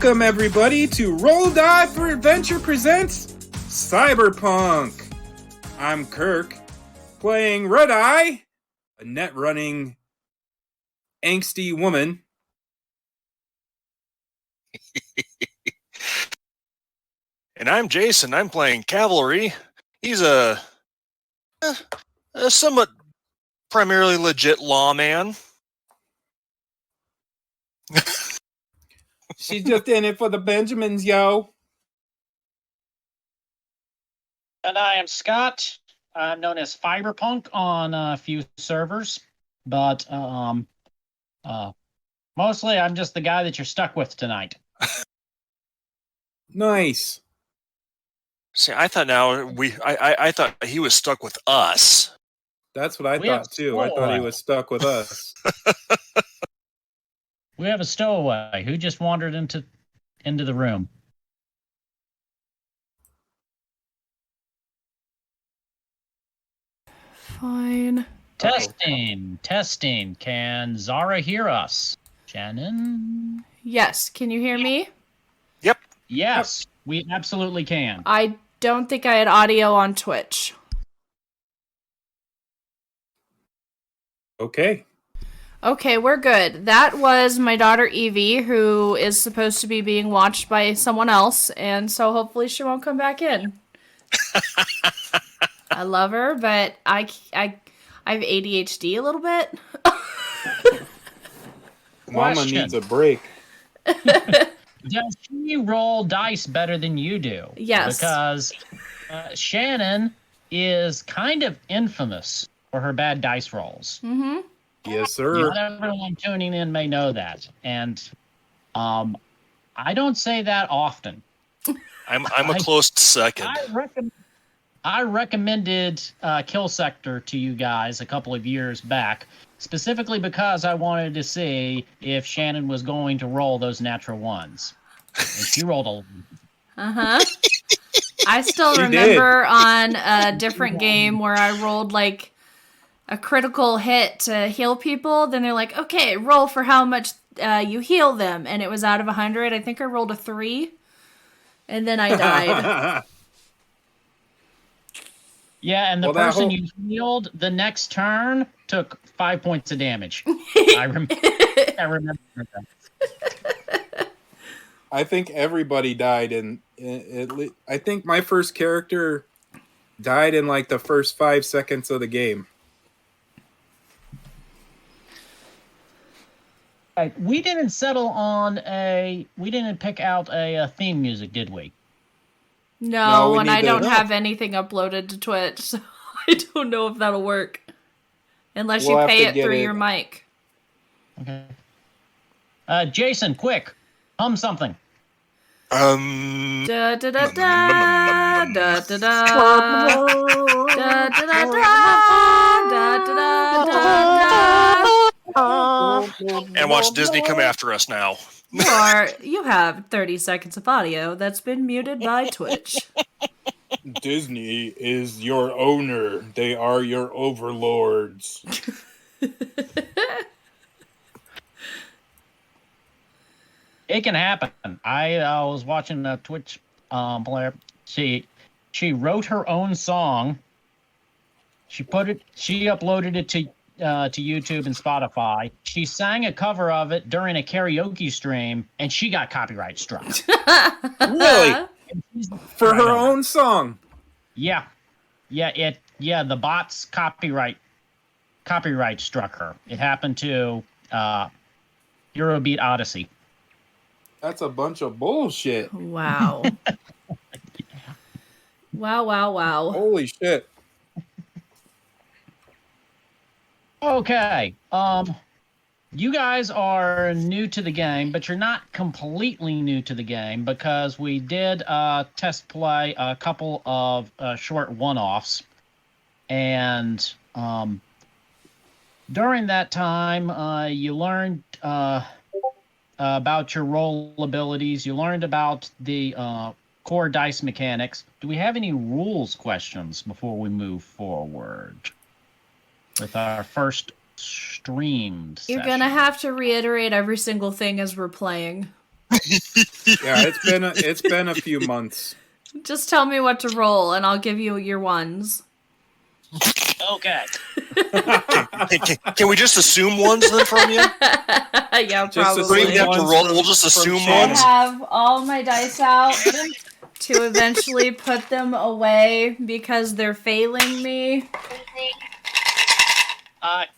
Welcome, everybody, to Roll Die for Adventure presents Cyberpunk. I'm Kirk, playing Red Eye, a net-running, angsty woman. And I'm Jason. I'm playing Cavalry. He's a somewhat primarily legit lawman. She's just in it for the Benjamins, yo. And I am Scott. I'm known as Cyberpunk on a few servers, but mostly I'm just the guy that you're stuck with tonight. Nice. See, I thought I thought he was stuck with us. That's what I thought too. I thought he was stuck with us. We have a stowaway who just wandered into the room. Fine. Testing. Can Zara hear us? Shannon? Yes. Can you hear me? Yep. Yes, we absolutely can. I don't think I had audio on Twitch. Okay. Okay, we're good. That was my daughter Evie, who is supposed to be being watched by someone else, and so hopefully she won't come back in. I love her, but I have ADHD a little bit. Mama needs a break. Does she roll dice better than you do? Yes. Because Shannon is kind of infamous for her bad dice rolls. Mm-hmm. Yes, sir. Not everyone tuning in may know that. And I don't say that often. I'm a close second. I recommended Kill Sector to you guys a couple of years back, specifically because I wanted to see if Shannon was going to roll those natural ones. And she rolled a... Uh-huh. I still remember on a different game where I rolled like a critical hit to heal people. Then they're like, okay, roll for how much you heal them. And it was out of 100. I think I rolled a 3. And then I died. Yeah, and the person you healed the next turn took 5 points of damage. I remember that. I think everybody died I think my first character died in like the first 5 seconds of the game. Right. We didn't pick out a theme music, did we? No, and I don't have anything uploaded to Twitch, so I don't know if that'll work. Unless you pay it through your mic. Okay. Jason, quick. Hum something. Da da da da da da da da da da da. And watch Disney come after us now. You have 30 seconds of audio that's been muted by Twitch. Disney is your owner. They are your overlords. It can happen. I was watching a Twitch player. She wrote her own song. She uploaded it to YouTube and Spotify. She sang a cover of it during a karaoke stream, and she got copyright struck. Really? For her own song? Yeah. The bots copyright struck her. It happened to Eurobeat Odyssey. That's a bunch of bullshit. Wow. Wow. Holy shit. Okay. You guys are new to the game, but you're not completely new to the game because we did test play a couple of short one-offs. And during that time, you learned about your roll abilities. You learned about the core dice mechanics. Do we have any rules questions before we move forward with our first streamed session? You're gonna have to reiterate every single thing as we're playing. Yeah, it's been a few months. Just tell me what to roll, and I'll give you your ones. Okay. Can we just assume ones then from you? Yeah, Just probably. We don't have to Ones roll. from- We'll just assume from I ones. have all my dice out to eventually put them away because they're failing me.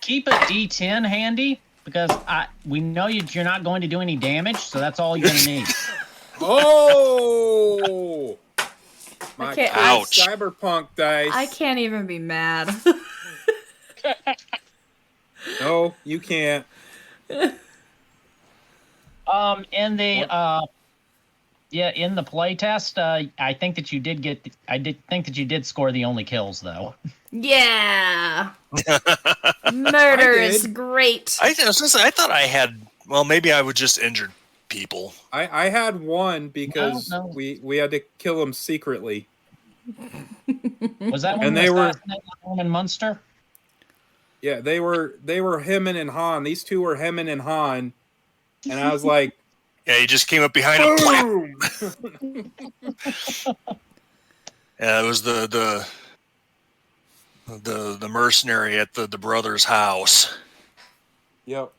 Keep a D10 handy because we know you're not going to do any damage, so that's all you're going to need. Oh! My can't- Ouch. Cyberpunk dice. I can't even be mad. No, you can't. In the play test, I think that you did score the only kills though. Yeah. Murder is great. I thought I had. Well, maybe I would just injured people. I had one because No. we had to kill him secretly. Was that when And you they were- assassinated Norman Munster? Yeah, they were Hemon and Han. These two were Hemon and Han, and I was like, Yeah, he just came up behind him. boom! Yeah, it was the mercenary at the brother's house. Yep.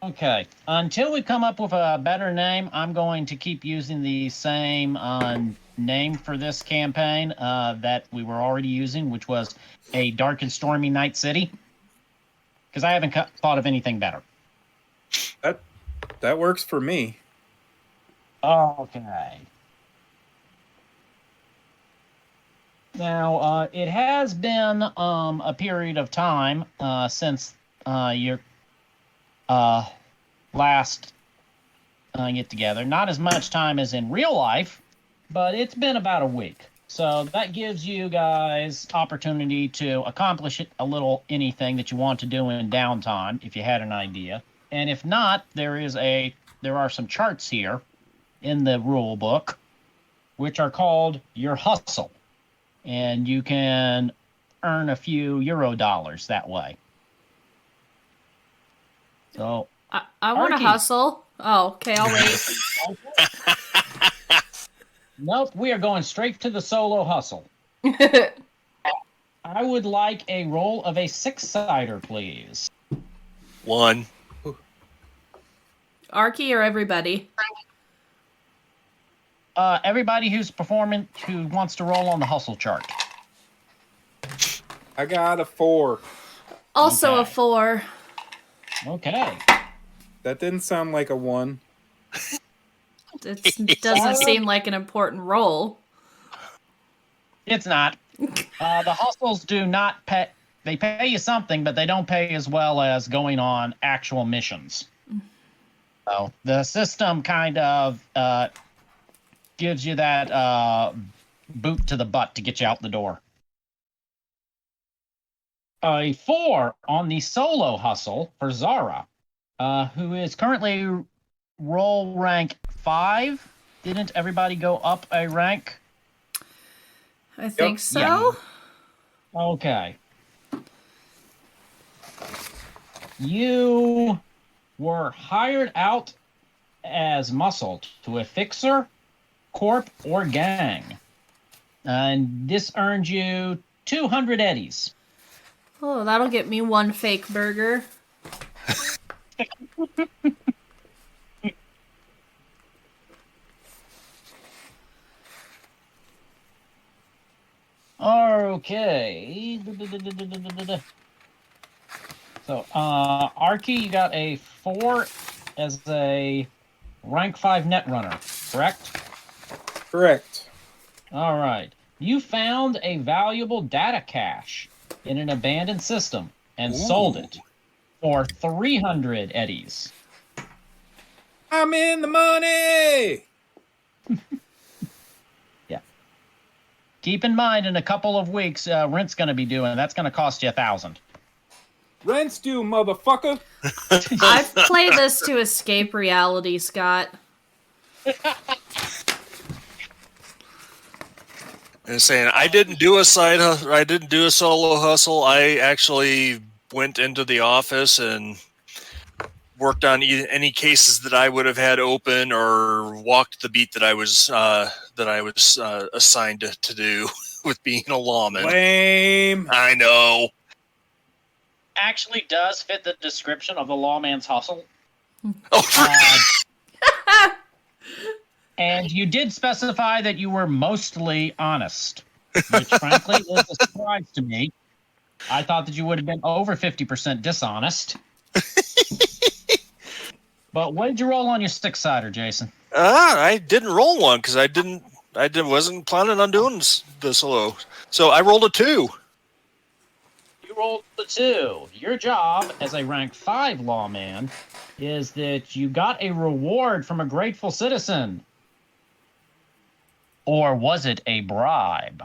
Okay. Until we come up with a better name, I'm going to keep using the same name for this campaign that we were already using, which was A Dark and Stormy Night City. Because I haven't thought of anything better. That works for me. Okay. Now, it has been a period of time since your last get together. Not as much time as in real life, but it's been about a week. So that gives you guys opportunity to accomplish a little anything that you want to do in downtime, if you had an idea. And if not, there are some charts here in the rule book, which are called your hustle. And you can earn a few Euro-dollars that way. So I want to Arky. hustle. Oh, okay, I'll wait. Nope, we are going straight to the solo hustle. I would like a roll of a 6-sider, please. 1. Arky or everybody? Everybody who wants to roll on the hustle chart. I got a 4. Also Okay. a 4. Okay. That didn't sound like a 1. It doesn't seem like an important role. It's not. The hustles do not pay. They pay you something, but they don't pay as well as going on actual missions. So the system kind of gives you that boot to the butt to get you out the door. A 4 on the solo hustle for Zara, who is currently roll rank 5. Didn't everybody go up a rank? I think so. Yeah. Okay. You were hired out as muscle to a fixer, corp, or gang. And this earned you 200 eddies. Oh, that'll get me 1 fake burger. Okay. So, Arky, you got a 4 as a rank 5 netrunner, correct? Correct. All right. You found a valuable data cache in an abandoned system and sold it for 300 eddies. I'm in the money! Yeah. Keep in mind, in a couple of weeks, rent's going to be due, and that's going to cost you 1,000. Rent's due, motherfucker! I've played this to escape reality, Scott. And saying I didn't do a side hustle, I didn't do a solo hustle. I actually went into the office and worked on any cases that I would have had open or walked the beat that I was assigned to do with being a lawman. Lame. I know. Actually does fit the description of the lawman's hustle. Oh, And you did specify that you were mostly honest, which frankly is a surprise to me. I thought that you would have been over 50% dishonest. But what did you roll on your six-sider, Jason? I didn't roll one because wasn't planning on doing this solo. So I rolled a 2. You rolled the 2. Your job as a rank 5 lawman is that you got a reward from a grateful citizen. Or was it a bribe?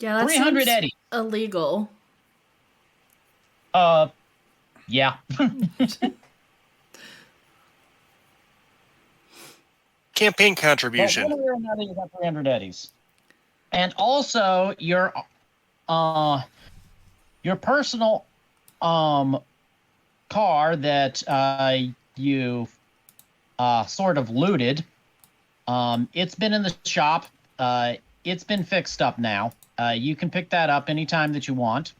Yeah, that 300 seems Eddie. illegal. Yeah. Campaign contribution. But one way or another, you got 300 Eddies. And also your personal car that you sort of looted. It's been in the shop. It's been fixed up now. You can pick that up anytime that you want.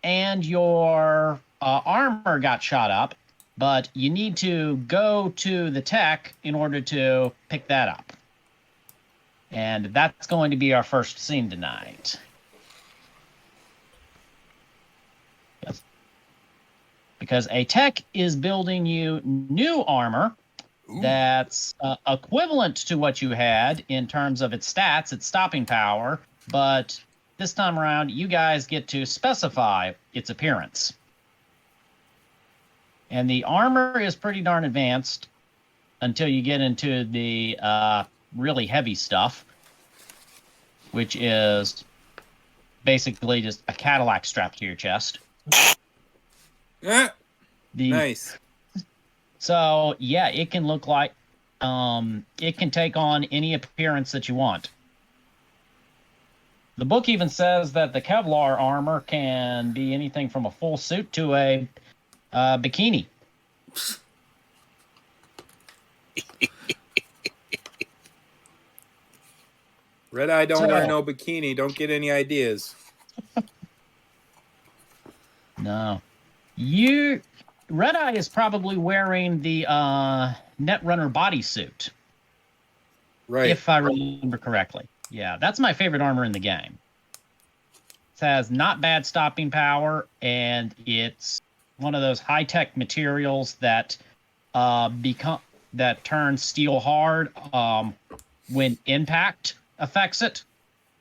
And your armor got shot up, but you need to go to the tech in order to pick that up. And that's going to be our first scene tonight. Yes. Because a tech is building you new armor. Ooh. That's equivalent to what you had in terms of its stats, its stopping power, but this time around, you guys get to specify its appearance. And the armor is pretty darn advanced until you get into the really heavy stuff, which is basically just a Cadillac strapped to your chest. Nice. So, yeah, it can look like it can take on any appearance that you want. The book even says that the Kevlar armor can be anything from a full suit to a bikini. Red Eye don't wear no bikini. Don't get any ideas. No. Red Eye is probably wearing the Netrunner bodysuit. Right. If I remember correctly. Yeah, that's my favorite armor in the game. It has not bad stopping power, and it's one of those high-tech materials that turn steel hard when impact affects it,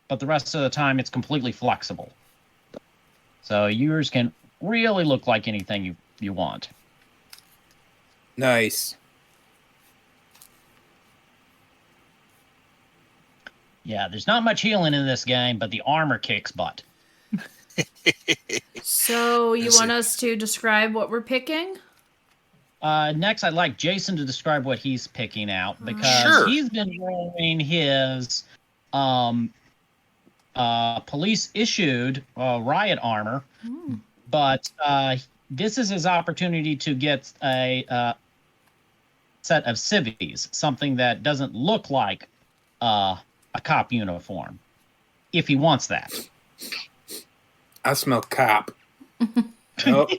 but the rest of the time it's completely flexible. So yours can really look like anything you want. Nice. Yeah, there's not much healing in this game, but the armor kicks butt. So you want us to describe what we're picking? Next, I'd like Jason to describe what he's picking out, because he's been wearing his police-issued riot armor, but this is his opportunity to get a set of civvies, something that doesn't look like a cop uniform, if he wants that. I smell cop. Nope.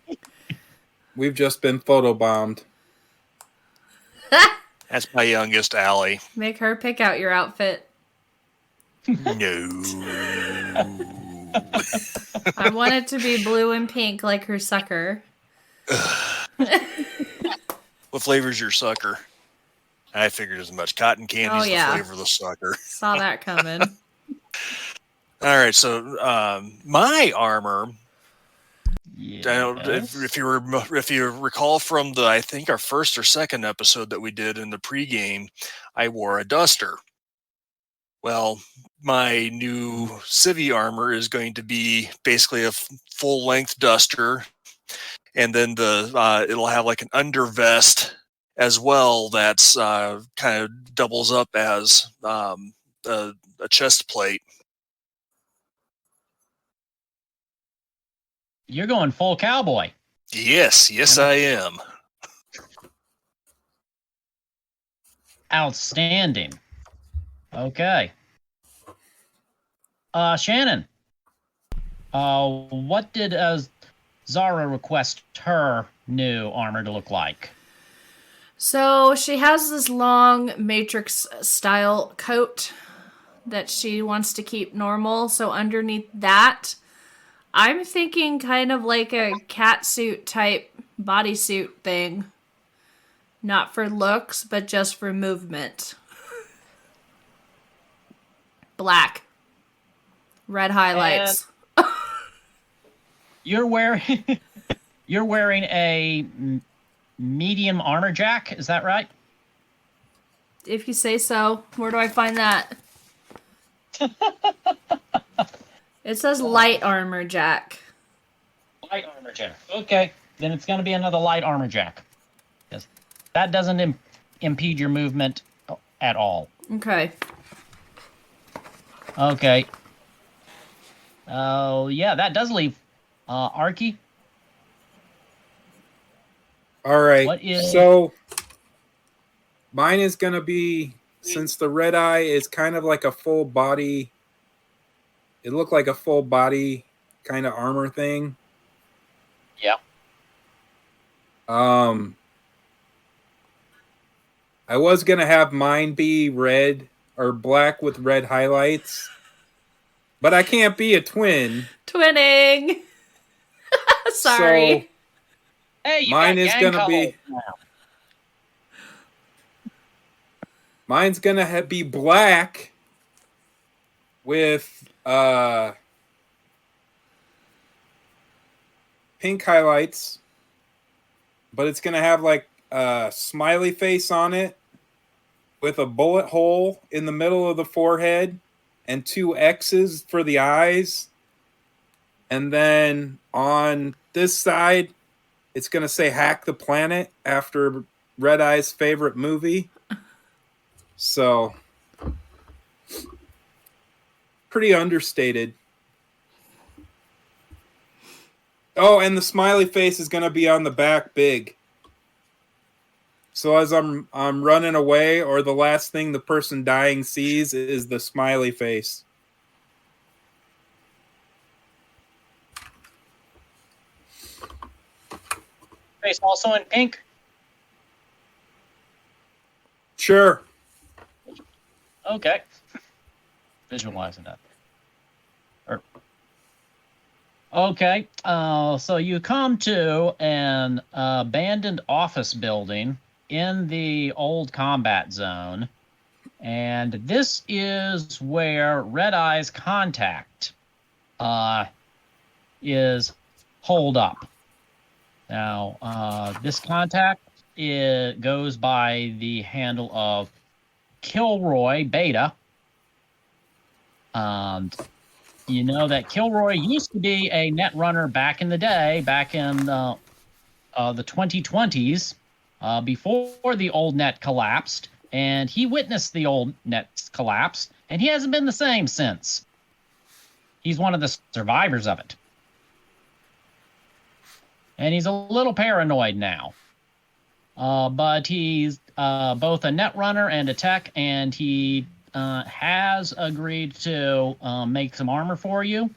We've just been photobombed. That's my youngest, Allie. Make her pick out your outfit. No. I want it to be blue and pink like her sucker. What flavor's your sucker? I figured as much. Cotton candy's the flavor of the sucker. Saw that coming. All right, so my armor. Yes. If you recall from I think our first or second episode that we did in the pregame, I wore a duster. Well, my new civvy armor is going to be basically a full length duster, and then it'll have like an undervest as well that's kind of doubles up as a chest plate. You're going full cowboy. Yes, I am. Outstanding. Okay. Shannon. What did Zara request her new armor to look like? So she has this long Matrix style coat that she wants to keep normal. So underneath that, I'm thinking kind of like a catsuit type bodysuit thing. Not for looks, but just for movement. Black. Red highlights. You're wearing a medium armor jack, is that right? If you say so. Where do I find that? It says light armor jack. Light armor jack. Okay, then it's going to be another light armor jack. Yes, that doesn't impede your movement at all. Okay. Okay. Oh, yeah, that does leave Arky. All right. What is... So mine is going to be, since the red eye is kind of like a full body, it looked like a full body kind of armor thing. Yeah. I was going to have mine be red or black with red highlights, but I can't be a twin. Twinning. Sorry. So hey, you mine got is gang going to colors be... now. Mine's going to be black with pink highlights, but it's going to have like a smiley face on it with a bullet hole in the middle of the forehead and 2 X's for the eyes. And then on this side, it's going to say Hack the Planet after Red Eye's favorite movie. So, pretty understated. Oh, and the smiley face is going to be on the back big. So as I'm running away, or the last thing the person dying sees is the smiley face. Face also in pink. Sure. Okay. Visualizing that. Okay. So you come to an abandoned office building in the old combat zone, and this is where Red Eye's contact is holed up. Now, this contact goes by the handle of Kilroy Beta. And you know that Kilroy used to be a net runner back in the day, back in the 2020s, before the old net collapsed. And he witnessed the old net collapse, and he hasn't been the same since. He's one of the survivors of it. And he's a little paranoid now. But he's both a net runner and a tech, and he has agreed to make some armor for you.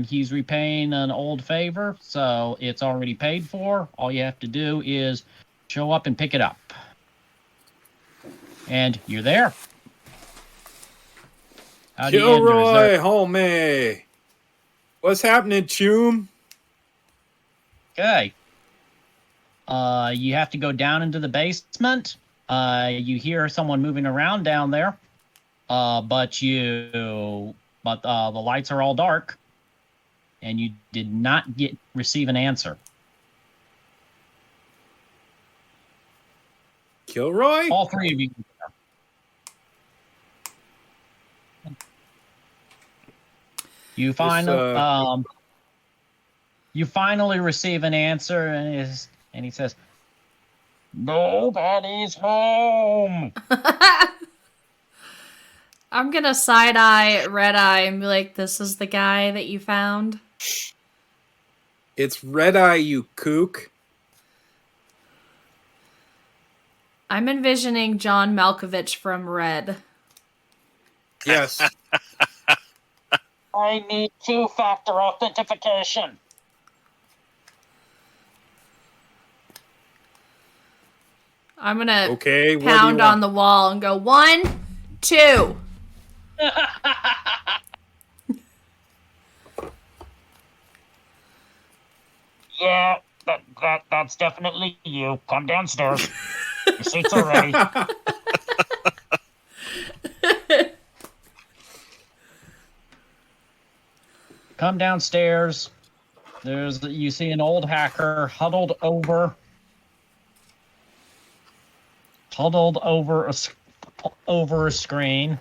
He's repaying an old favor, so it's already paid for. All you have to do is show up and pick it up. And you're there. Kilroy, homie. What's happening, Choom? Okay. You have to go down into the basement. You hear someone moving around down there. But the lights are all dark, and you did not receive an answer. Kilroy? All three of you. You finally receive an answer, and he says, "Nobody's home." I'm gonna side-eye Red Eye and be like, this is the guy that you found? It's Red Eye, you kook. I'm envisioning John Malkovich from Red. Yes. I need two-factor authentication. I'm gonna Okay. What do pound you on want? the wall and go 1, 2. Yeah, that's definitely you. Come downstairs. Your seats are ready. Come downstairs. You see an old hacker huddled over a screen.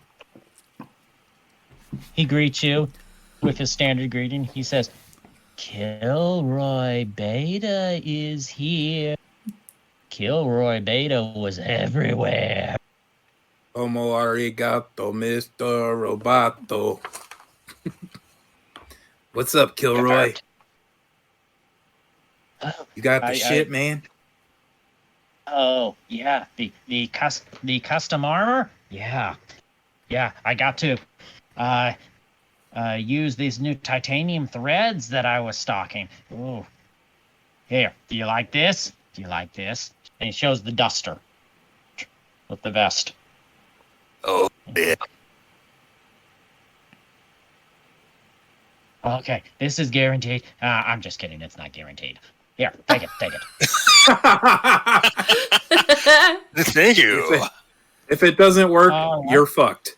He greets you with his standard greeting. He says, Kilroy Beta is here. Kilroy Beta was everywhere. Como arigato, Mr. Roboto. What's up, Kilroy? You got the shit, man? Oh, yeah. The custom armor? Yeah. Yeah, I got to use these new titanium threads that I was stocking. Ooh. Here, do you like this? Do you like this? And he shows the duster with the vest. Oh, yeah. Okay, this is guaranteed. I'm just kidding. It's not guaranteed. Here, take it. Thank you. If it doesn't work, All right. you're fucked.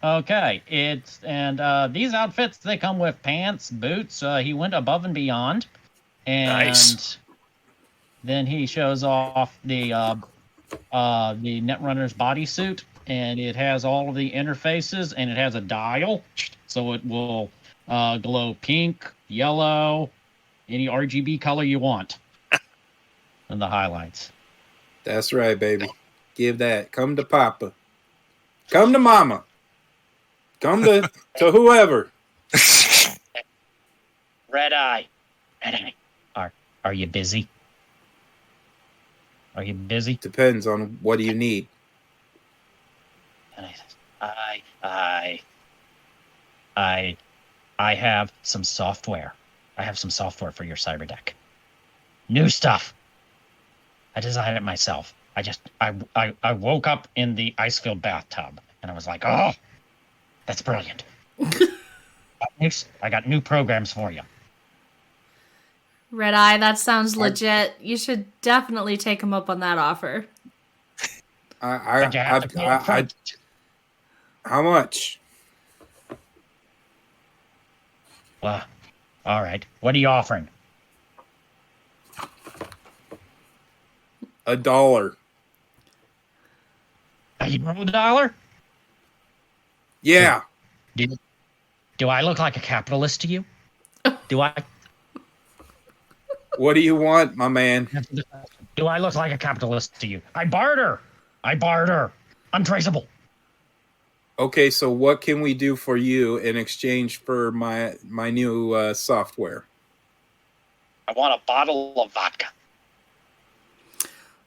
Okay, these outfits, they come with pants, boots. He went above and beyond. And Nice. then he shows off the Netrunner's bodysuit, and it has all of the interfaces, and it has a dial, so it will glow pink, yellow, any RGB color you want. And the highlights. That's right, baby. Give that. Come to Papa. Come to Mama. Come to whoever. Red Eye. Are you busy? Are you busy? Depends on what do you need. And I have some software. I have some software for your cyber deck. New stuff. I designed it myself. I woke up in the ice-filled bathtub and I was like, oh, that's brilliant. I got new programs for you. Red Eye, that sounds legit. You should definitely take him up on that offer. But you have to pay upfront. How much? Well, all right. What are you offering? $1. $1? Yeah. Do I look like a capitalist to you? Do I? What do you want, my man? Do I look like a capitalist to you? I barter. Untraceable. Okay, so what can we do for you in exchange for my new software? I want a bottle of vodka.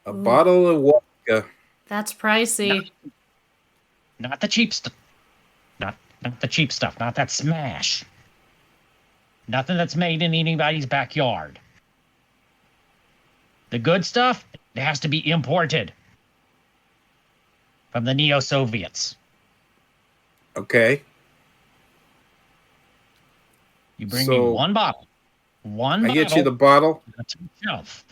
A bottle of vodka. That's pricey. Not the cheap stuff. Not the cheap stuff. Not that smash. Nothing that's made in anybody's backyard. The good stuff, it has to be imported from the Neo-Soviets. Okay. You bring me one bottle. I get you the bottle. To the shelf.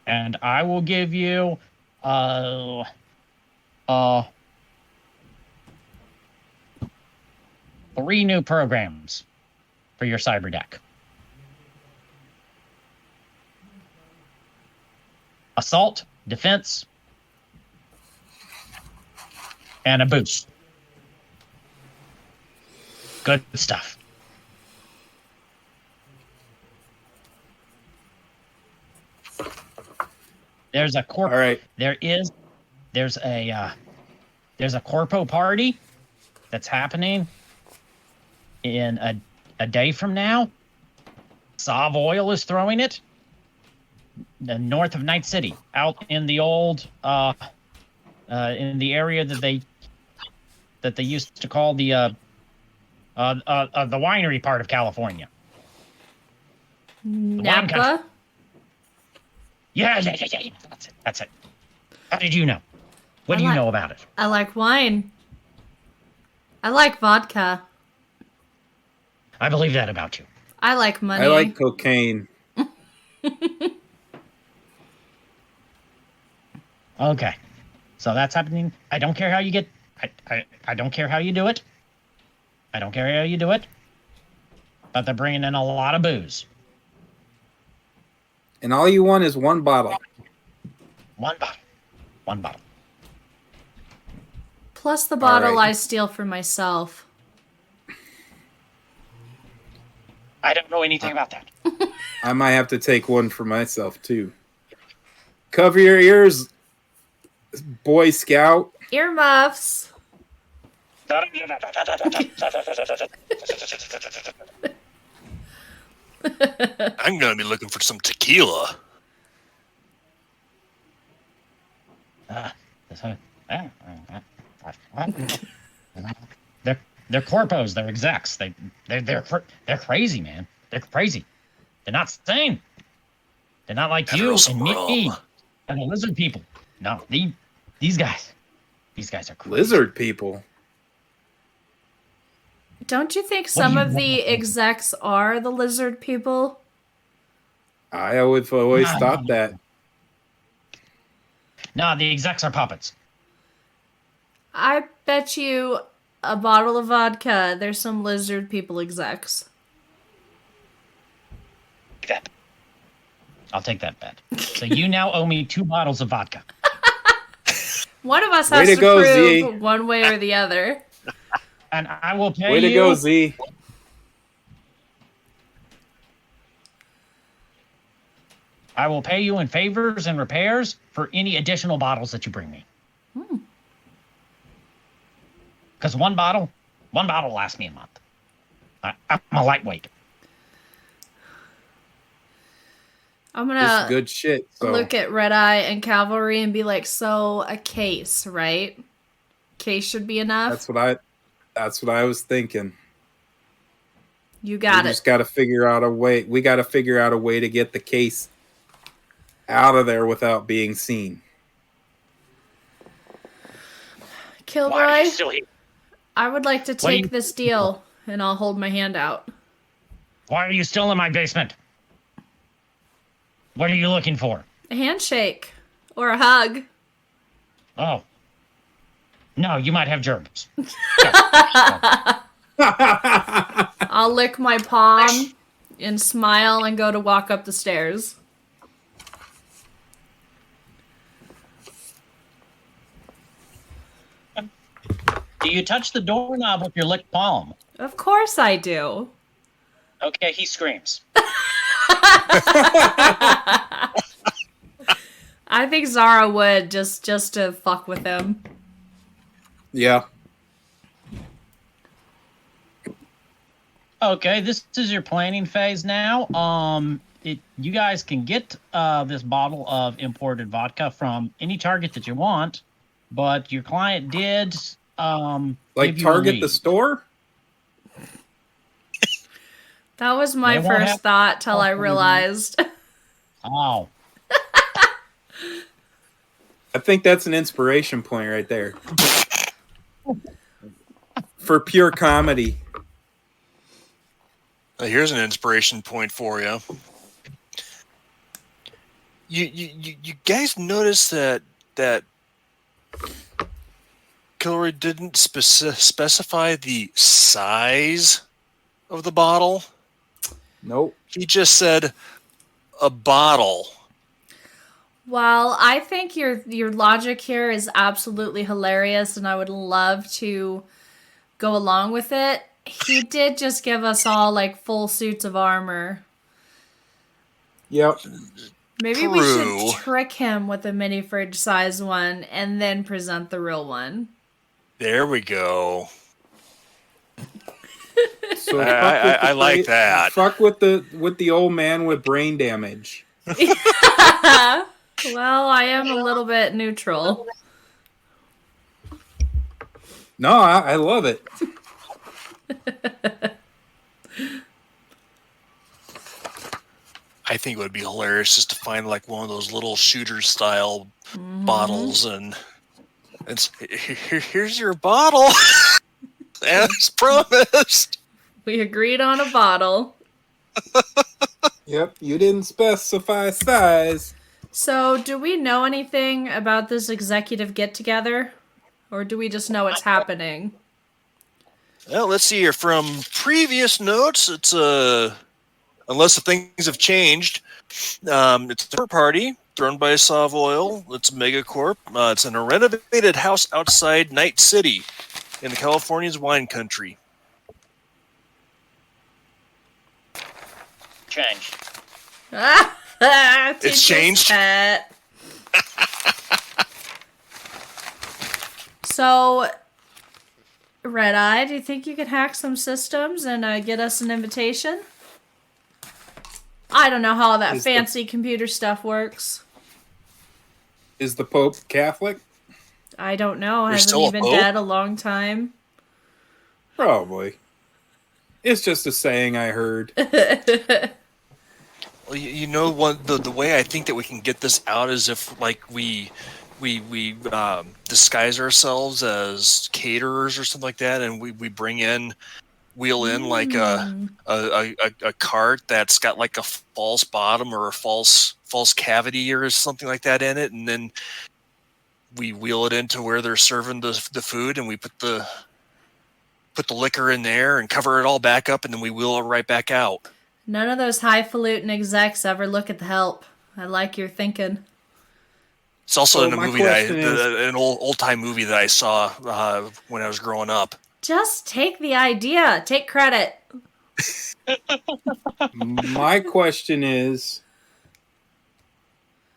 And I will give you 3 new programs for your cyber deck. Assault, defense, and a boost. Good stuff. There's a All right. There's a corpo party that's happening in a day from now Sav Oil is throwing it. The north of Night City, out in the old, in the area that they used to call the winery part of California. Wine country. Napa? Yeah. That's it. How did you know? What do you know about it? I like wine. I like vodka. I believe that about you. I like money. I like cocaine. Okay. So that's happening. I don't care how you get... I don't care how you do it. I don't care how you do it. But they're bringing in a lot of booze. And all you want is one bottle. One bottle. Plus the bottle right. I steal for myself. I don't know anything about that. I might have to take one for myself, too. Cover your ears, Boy Scout. Earmuffs. I'm going to be looking for some tequila. They're corpos. They're execs. They're crazy, man. They're crazy. They're not sane. They're not like you and me and the lizard people. No, these guys. These guys are crazy. Lizard people. Don't you think some of the execs are the lizard people? I always thought that. No, the execs are puppets. I bet you a bottle of vodka, there's some lizard people execs. I'll take that bet. So you now owe me 2 bottles of vodka. One of us has to go, prove Z. one way or the other. And I will pay you... Way to go, Z. I will pay you in favors and repairs for any additional bottles that you bring me. Because one bottle lasts me a month. I'm a lightweight. I'm This is gonna good shit. So. look at Red Eye and Cavalry and be like, so a case, right? Case should be enough. That's what I was thinking. You got We it. just got to figure out a way. We got to figure out a way to get the case out of there without being seen. Why are you Kilroy, still here? I would like to take this deal, and I'll hold my hand out. Why are you still in my basement? What are you looking for? A handshake or a hug. Oh. No, you might have germs. I'll lick my palm and smile and go to walk up the stairs. Do you touch the doorknob with your licked palm? Of course I do. Okay, he screams. I think Zara would just to fuck with him. Yeah. Okay, this is your planning phase now. You guys can get this bottle of imported vodka from any Target that you want, but your client did Like give you a Target the lead. store? That was my They won't first have- thought till I realized. Oh, I think that's an inspiration point right there. For pure comedy. Here's an inspiration point for you. You guys notice that Kilroy didn't specify the size of the bottle? Nope. He just said a bottle. Well, I think your logic here is absolutely hilarious, and I would love to go along with it. He did just give us all like full suits of armor. Yep. Maybe we True. should trick him with a mini fridge size one and then present the real one. There we go. So I like that. Fuck with the old man with brain damage. Well, I am a little bit neutral. No, I love it. I think it would be hilarious just to find like one of those little shooter style bottles, and it's here's your bottle, as promised. We agreed on a bottle. Yep, you didn't specify size. So, do we know anything about this executive get-together? Or do we just know it's happening? Well, let's see here. From previous notes, it's unless the things have changed, it's a dinner party thrown by Savoil. It's a megacorp. It's in a renovated house outside Night City in the California's wine country. Changed. It's changed? So, Red Eye, do you think you could hack some systems and get us an invitation? I don't know how that fancy computer stuff works. Is the Pope Catholic? I don't know. There's Hasn't still he a been Pope? dead a long time? Probably. It's just a saying I heard. Well, you know what? The way I think that we can get this out is if like we disguise ourselves as caterers or something like that, and we wheel in like a cart that's got like a false bottom or a false cavity or something like that in it, and then we wheel it into where they're serving the food, and we put the liquor in there and cover it all back up, and then we wheel it right back out. None of those highfalutin execs ever look at the help. I like your thinking. It's also So in a my movie question is- an old time movie that I saw when I was growing up. Just take the idea. Take credit. My question is,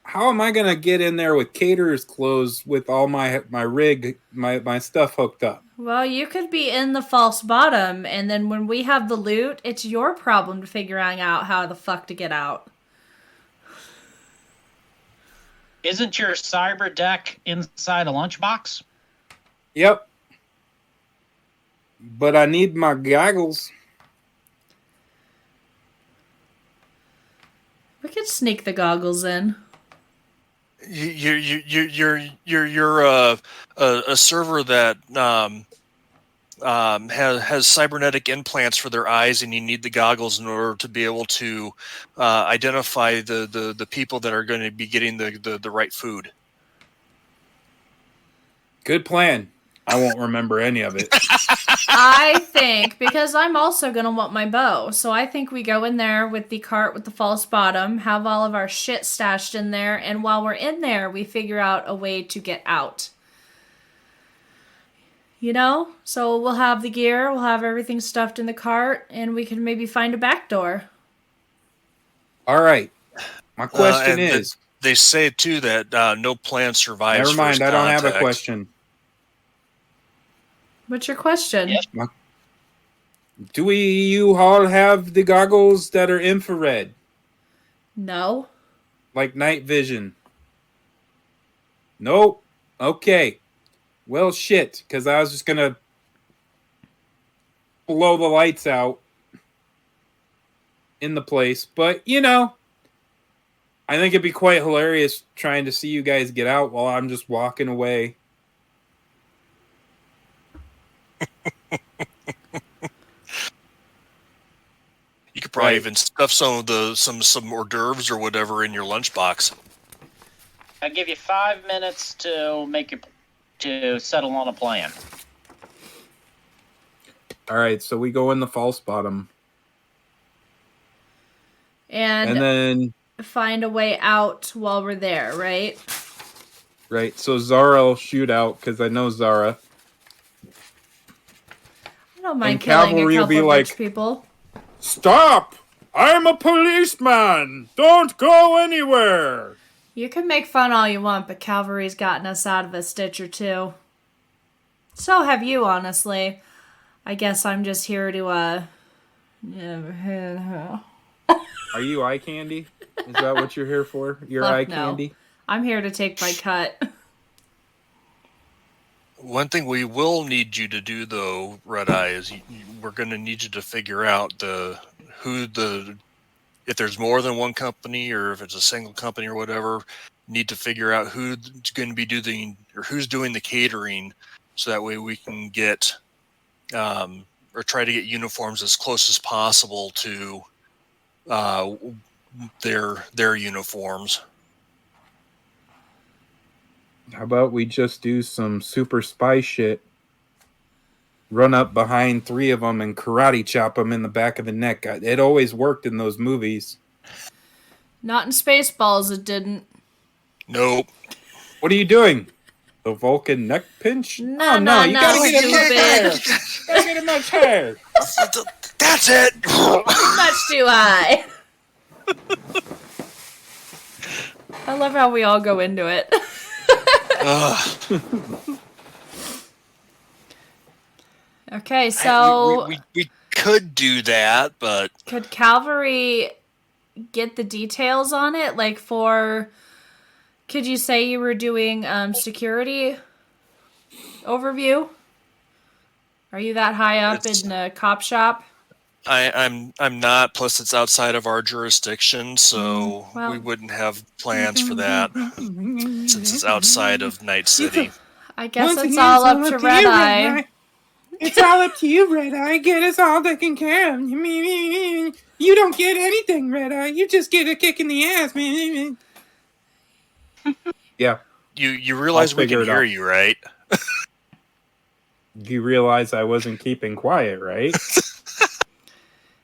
how am I going to get in there with caterer's clothes with all my rig, my stuff hooked up? Well, you could be in the false bottom, and then when we have the loot, it's your problem to figuring out how the fuck to get out. Isn't your cyber deck inside a lunchbox? Yep. But I need my goggles. We could sneak the goggles in. You're a server that has cybernetic implants for their eyes, and you need the goggles in order to be able to identify the people that are going to be getting the right food. Good plan. I won't remember any of it. I think, because I'm also going to want my bow, so I think we go in there with the cart with the false bottom, have all of our shit stashed in there, and while we're in there, we figure out a way to get out. You know? So we'll have the gear, we'll have everything stuffed in the cart, and we can maybe find a back door. All right. My question And is... They say, too, that no plan survives Never mind, first I don't have a contact. question. What's your question? Yes. Do you all have the goggles that are infrared? No. Like night vision? Nope. Okay. Well, shit, because I was just going to blow the lights out in the place. But, you know, I think it'd be quite hilarious trying to see you guys get out while I'm just walking away. You could probably Right. even stuff some hors d'oeuvres or whatever in your lunchbox. I'll give you 5 minutes to settle on a plan. All right, so we go in the false bottom. And then, find a way out while we're there, right? right, so Zara will shoot out because I know Zara. I don't mind And killing cavalry a will be couple of rich like- people. Stop! I'm a policeman! Don't go anywhere! You can make fun all you want, but cavalry's gotten us out of a stitch or two. So have you, honestly. I guess I'm just here to Are you eye candy? Is that what you're here for? Your Fuck eye no. candy? I'm here to take my cut. One thing we will need you to do, though, Red Eye, is we're going to need you to figure out if there's more than one company or if it's a single company or whatever. Need to figure out who's going to be doing or who's doing the catering, so that way we can get or try to get uniforms as close as possible to their uniforms. How about we just do some super spy shit? Run up behind 3 of them and karate chop them in the back of the neck. It always worked in those movies. Not in Spaceballs, it didn't. Nope. What are you doing? The Vulcan neck pinch? No, You gotta get him much higher. stupid. Gotta get him much higher. That's it. Much too high. I love how we all go into it. Okay, so we could do that, but could Calvary get the details on it? Like could you say you were doing security overview? Are you that high up in the cop shop? I'm not. Plus, it's outside of our jurisdiction, so we wouldn't have plans for that since it's outside of Night City. I guess it's all up to Red Eye. It's all up to you, Red Eye. Get us all taken care of. You don't get anything, Red Eye. You just get a kick in the ass, man. Yeah. You realize we can hear you, right? You realize I wasn't keeping quiet, right?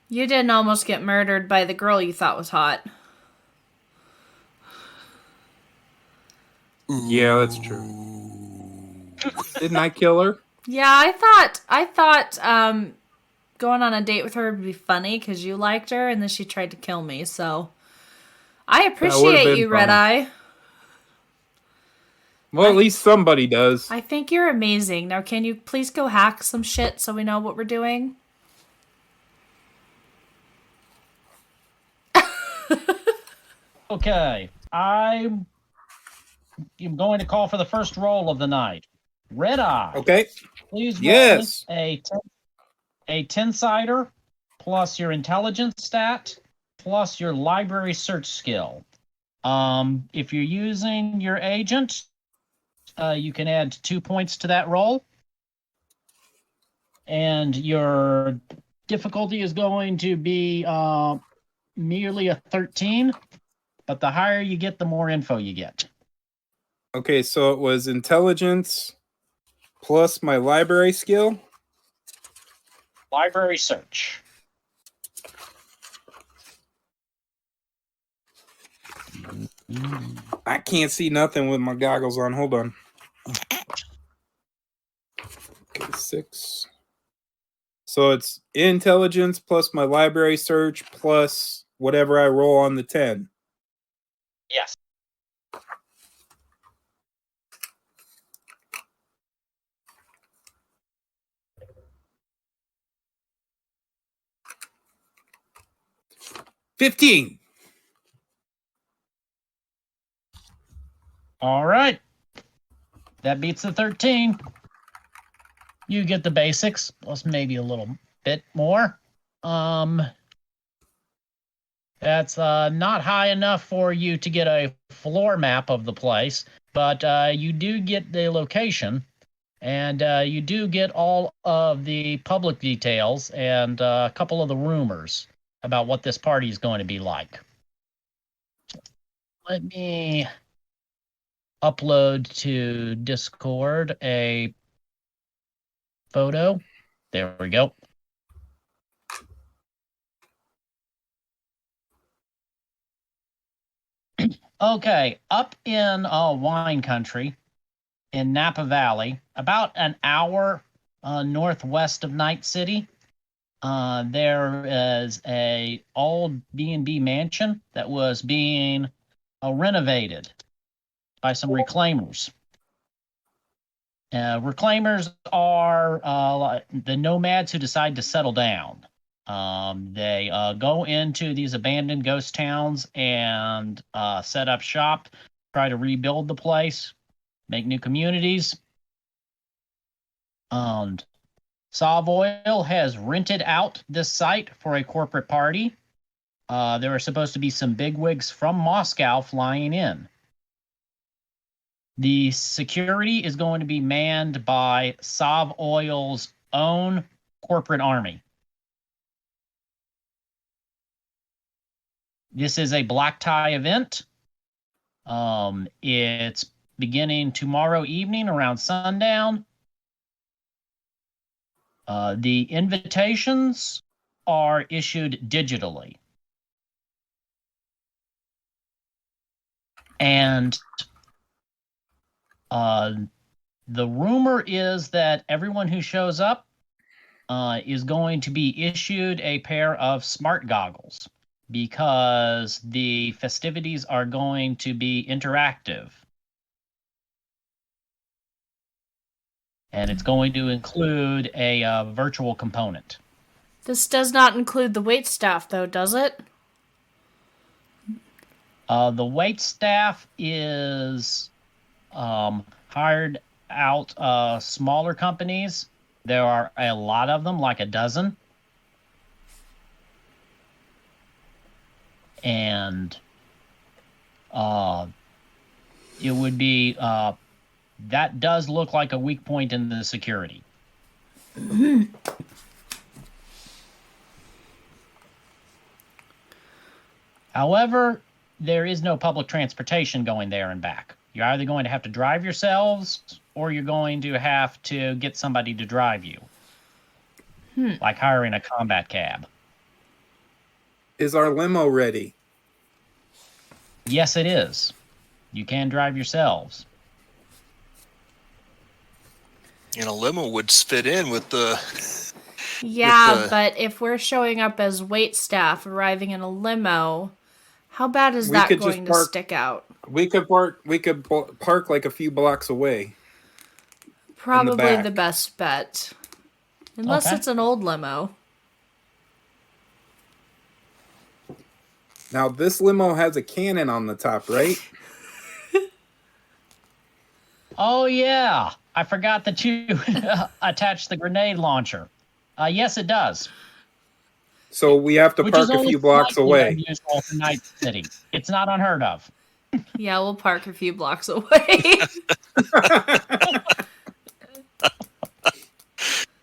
You didn't almost get murdered by the girl you thought was hot. Yeah, that's true. Didn't I kill her? Yeah, I thought going on a date with her would be funny because you liked her and then she tried to kill me, so I appreciate you, Red Eye. Well, at least somebody does. I think you're amazing. Now, can you please go hack some shit so we know what we're doing? Okay, I'm going to call for the first roll of the night. Red Eye. Okay. Please roll Yes. a 10-sider plus your intelligence stat plus your library search skill. If you're using your agent, you can add 2 points to that roll. And your difficulty is going to be merely a 13, but the higher you get, the more info you get. Okay, so it was intelligence plus my library skill. Library search. I can't see nothing with my goggles on. Hold on. Okay, 6. So it's intelligence plus my library search plus whatever I roll on the 10. Yes. $15. All right. That beats the 13. You get the basics, plus maybe a little bit more. That's not high enough for you to get a floor map of the place, but you do get the location, and you do get all of the public details and a couple of the rumors about what this party is going to be like. Let me upload to Discord a photo. There we go. Okay, up in wine country in Napa Valley, about an hour northwest of Night City, there is a old B&B mansion that was being renovated by some reclaimers. Reclaimers are the nomads who decide to settle down. They go into these abandoned ghost towns and set up shop, try to rebuild the place, make new communities. Savoil has rented out this site for a corporate party. There are supposed to be some bigwigs from Moscow flying in. The security is going to be manned by Savoil's own corporate army. This is a black tie event. It's beginning tomorrow evening around sundown. The invitations are issued digitally. And the rumor is that everyone who shows up is going to be issued a pair of smart goggles because the festivities are going to be interactive. And it's going to include a virtual component. This does not include the waitstaff, though, does it? The wait staff is hired out smaller companies. There are a lot of them, like a dozen. And it would be... that does look like a weak point in the security. However, there is no public transportation going there and back. You're either going to have to drive yourselves or you're going to have to get somebody to drive you. Like hiring a combat cab. Is our limo ready? Yes, it is. You can drive yourselves. And a limo would fit in with the... Yeah, but if we're showing up as waitstaff arriving in a limo, how bad is that going to stick out? We could park like a few blocks away. Probably the best bet. Unless it's an old limo. Now, this limo has a cannon on the top, right? Oh, yeah. I forgot that you attached the grenade launcher. Yes, it does. So we have to park a few blocks away. Unusual for Night City. It's not unheard of. Yeah, we'll park a few blocks away.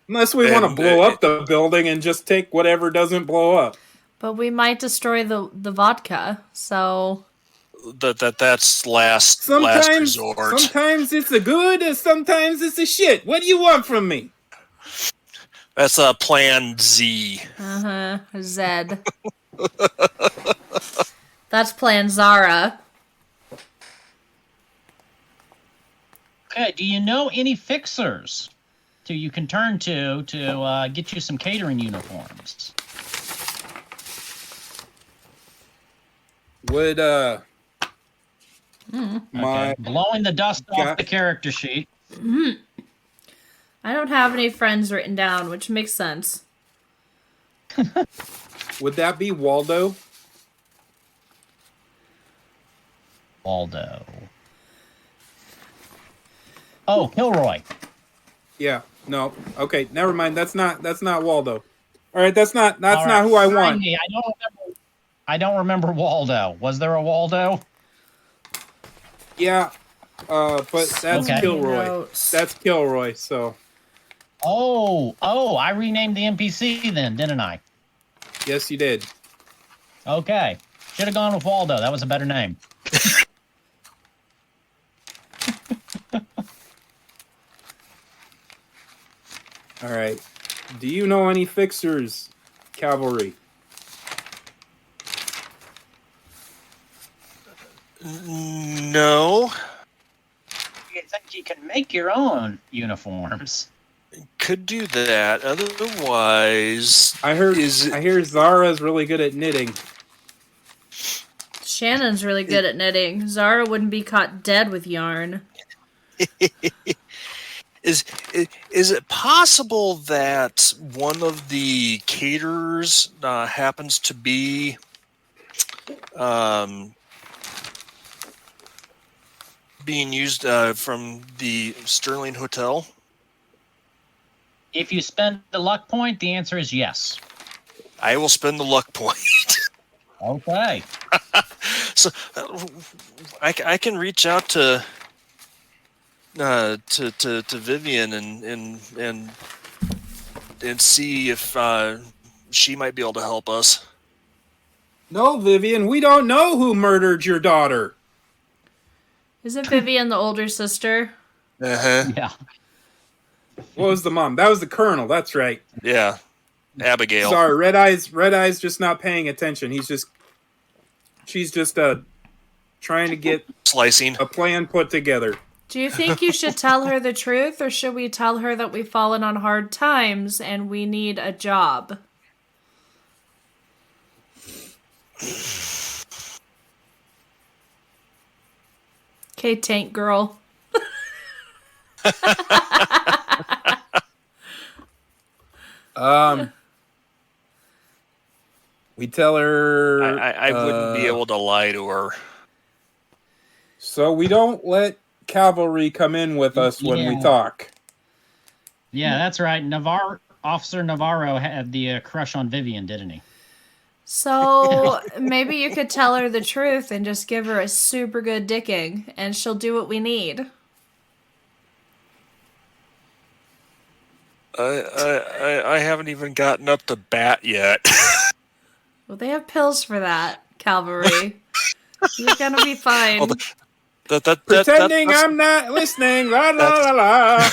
Unless we want to blow up the building and just take whatever doesn't blow up. But we might destroy the vodka, so... That's last resort. Sometimes it's a good and sometimes it's a shit. What do you want from me? That's a plan Z. Zed. That's plan Zara. Okay, do you know any fixers you can turn to get you some catering uniforms? Would blowing the dust off the character sheet. I don't have any friends written down, which makes sense. Would that be Waldo? Waldo. Oh, Kilroy. Yeah. No. Okay. Never mind. That's not Waldo. All right. That's not who I want. I don't remember Waldo. Was there a Waldo? Yeah. But that's Kilroy. Notes. That's Kilroy. So. Oh! I renamed the NPC then, didn't I? Yes, you did. Okay. Should have gone with Waldo. That was a better name. All right. Do you know any fixers, Cavalry? No. You think you can make your own uniforms? Could do that. Otherwise, I hear Zara's really good at knitting. Shannon's really good at knitting. Zara wouldn't be caught dead with yarn. Is it possible that one of the caterers happens to be being used from the Sterling Hotel? If you spend the luck point, the answer is yes. I will spend the luck point. Okay. So I can reach out to Vivian and see if she might be able to help us. No, Vivian, we don't know who murdered your daughter. Isn't Vivian the older sister? Uh-huh. Yeah. What was the mom? That was the colonel. That's right. Yeah. Abigail. Sorry, Red Eye's just not paying attention. She's just trying to get Slicing. a plan put together. Do you think you should tell her the truth, or should we tell her that we've fallen on hard times and we need a job? Okay, tank girl. We tell her I wouldn't be able to lie to her. So we don't let cavalry come in with us when we talk. Yeah, that's right. Officer Navarro had the crush on Vivian, didn't he? So maybe you could tell her the truth and just give her a super good dicking, and she'll do what we need. I haven't even gotten up to bat yet. Well, they have pills for that, cavalry. You're gonna be fine. Pretending I'm not listening. La la la la.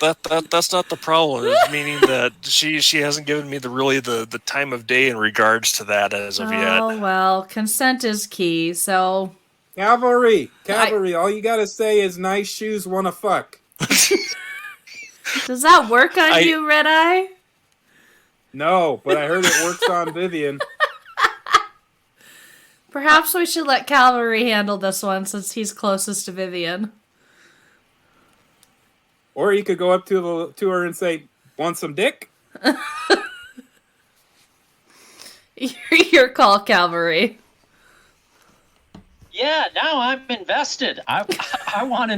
That's not the problem. It's meaning that she hasn't given me the time of day in regards to that as of yet. Oh, well, consent is key, so... Cavalry, all you gotta say is nice shoes wanna fuck. Does that work on you, Red Eye? No, but I heard it works on Vivian. Perhaps we should let Cavalry handle this one since he's closest to Vivian. Or you could go up to her and say, "Want some dick?" Your call, Cavalry. Yeah, now I'm invested. I want to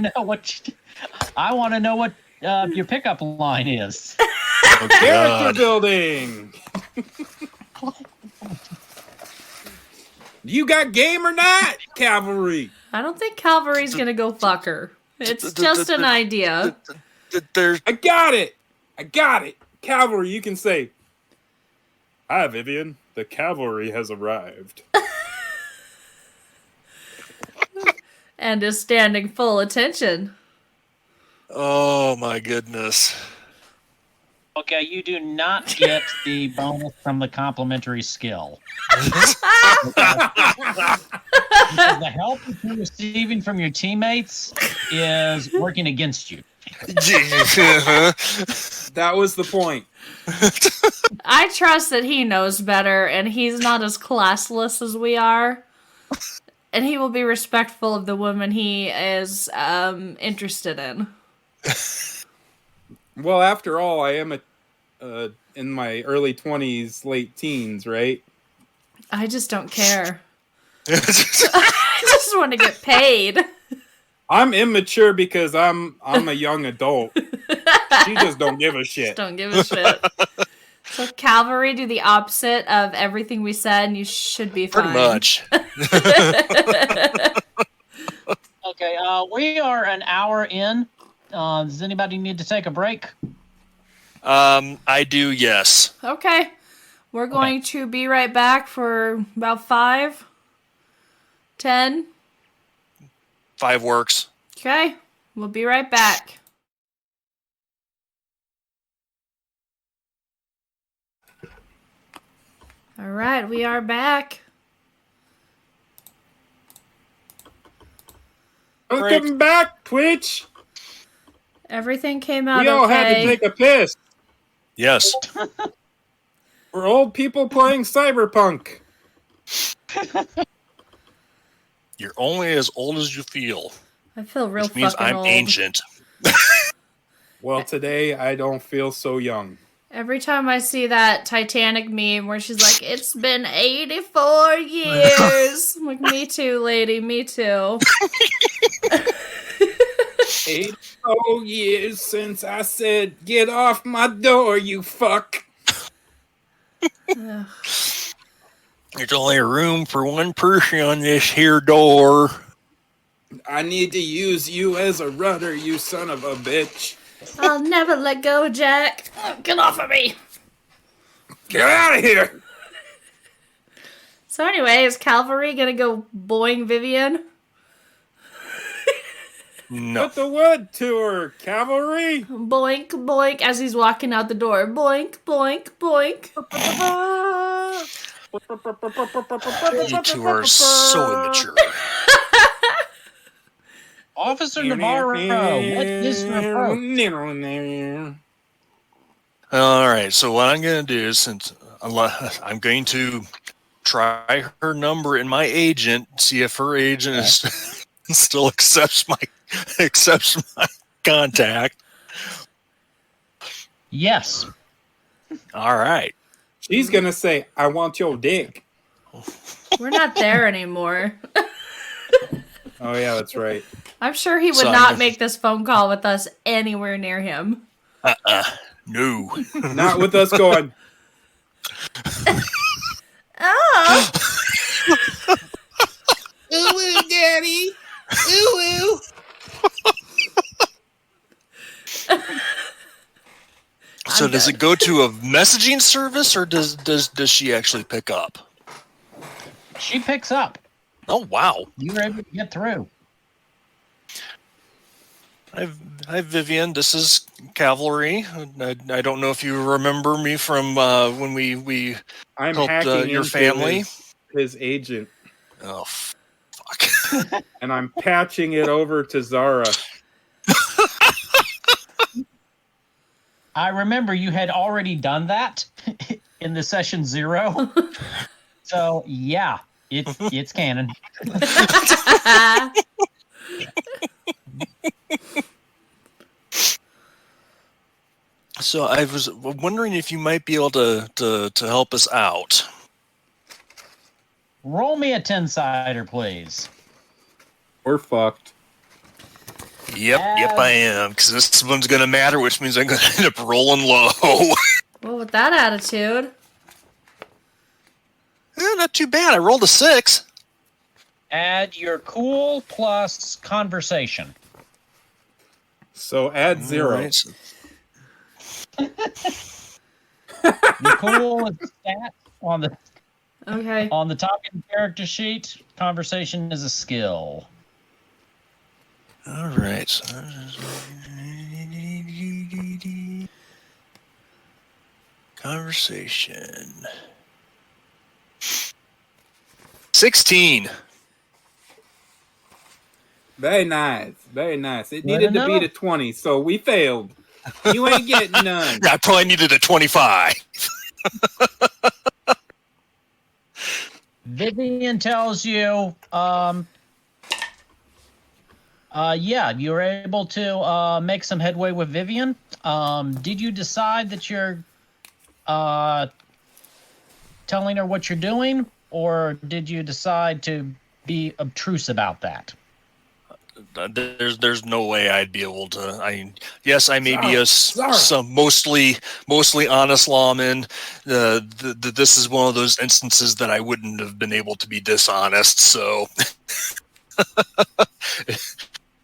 know what your pickup line is. Oh, Character building. You got game or not, Cavalry? I don't think Cavalry's gonna go fuck her. It's just an idea. I got it. Cavalry, you can say, "Hi, Vivian. The cavalry has arrived." And is standing full attention. Oh my goodness. Okay, you do not get the bonus from the complimentary skill. Because the help that you're receiving from your teammates is working against you. That was the point. I trust that he knows better, and he's not as classless as we are. And he will be respectful of the woman he is interested in. Well, after all, I am in my early 20s, late teens, right? I just don't care. I just want to get paid. I'm immature because I'm a young adult. She just don't give a shit. Just don't give a shit. So Cavalry, do the opposite of everything we said, and you should be fine. Pretty much. Okay, we are an hour in. Does anybody need to take a break? I do, yes. Okay. We're going to be right back for about 5, 10. 5 works. Okay. We'll be right back. All right, we are back. Welcome back, Twitch. Everything came out We all okay. had to take a piss. Yes. We're old people playing Cyberpunk. You're only as old as you feel. I feel real Which means fucking I'm old. ancient. Well, today I don't feel so young. Every time I see that Titanic meme where she's like, "It's been 84 years." I'm like, me too, lady, me too. 84 years since I said, "Get off my door, you fuck." Ugh. There's only room for one person on this here door. I need to use you as a rudder, you son of a bitch. I'll never let go, Jack. Oh, get off of me. Get out of here. So anyway, is Calvary gonna go boing Vivian? No. Put the wood to her, cavalry. Boink, boink, as he's walking out the door. Boink, boink, boink. You two are so immature. Officer Navarro, what is your approach? All right, so what I'm going to do is, since I'm going to try her number in my agent, see if her agent is, still accepts my contact. Yes. All right. She's gonna say, "I want your dick." We're not there anymore. Oh yeah, that's right. I'm sure he would So not make this phone call with us anywhere near him. No. Not with us going. Oh, Ooh, daddy. Ooh. So does it go to a messaging service, or does she actually pick up? She picks up. Oh wow! You were able to get through. Hi, Vivian. This is Cavalry. I don't know if you remember me from when we I'm helped hacking your into family. his agent, Oh, fuck. and I'm patching it over to Zara. I remember you had already done that in the session 0. So yeah, it's canon. So I was wondering if you might be able to help us out. Roll me a 10-sider, please. We're fucked. Yep, I am, because this one's going to matter, which means I'm going to end up rolling low. well, with that attitude. Not too bad. I rolled a 6. Add your cool plus conversation. So add 0. Right, so- Your cool is stat on the Okay. on the top of the character sheet. Conversation is a skill. All right. Conversation. 16. Very nice. Very nice. It Good needed to beat enough. a 20, so we failed. You ain't getting none. I probably needed a 25. Vivian tells you, yeah, you were able to make some headway with Vivian. Did you decide that you're telling her what you're doing, or did you decide to be obtruse about that? There's no way I'd be able to. I may be Zara. some mostly honest lawman. This is one of those instances that I wouldn't have been able to be dishonest. So,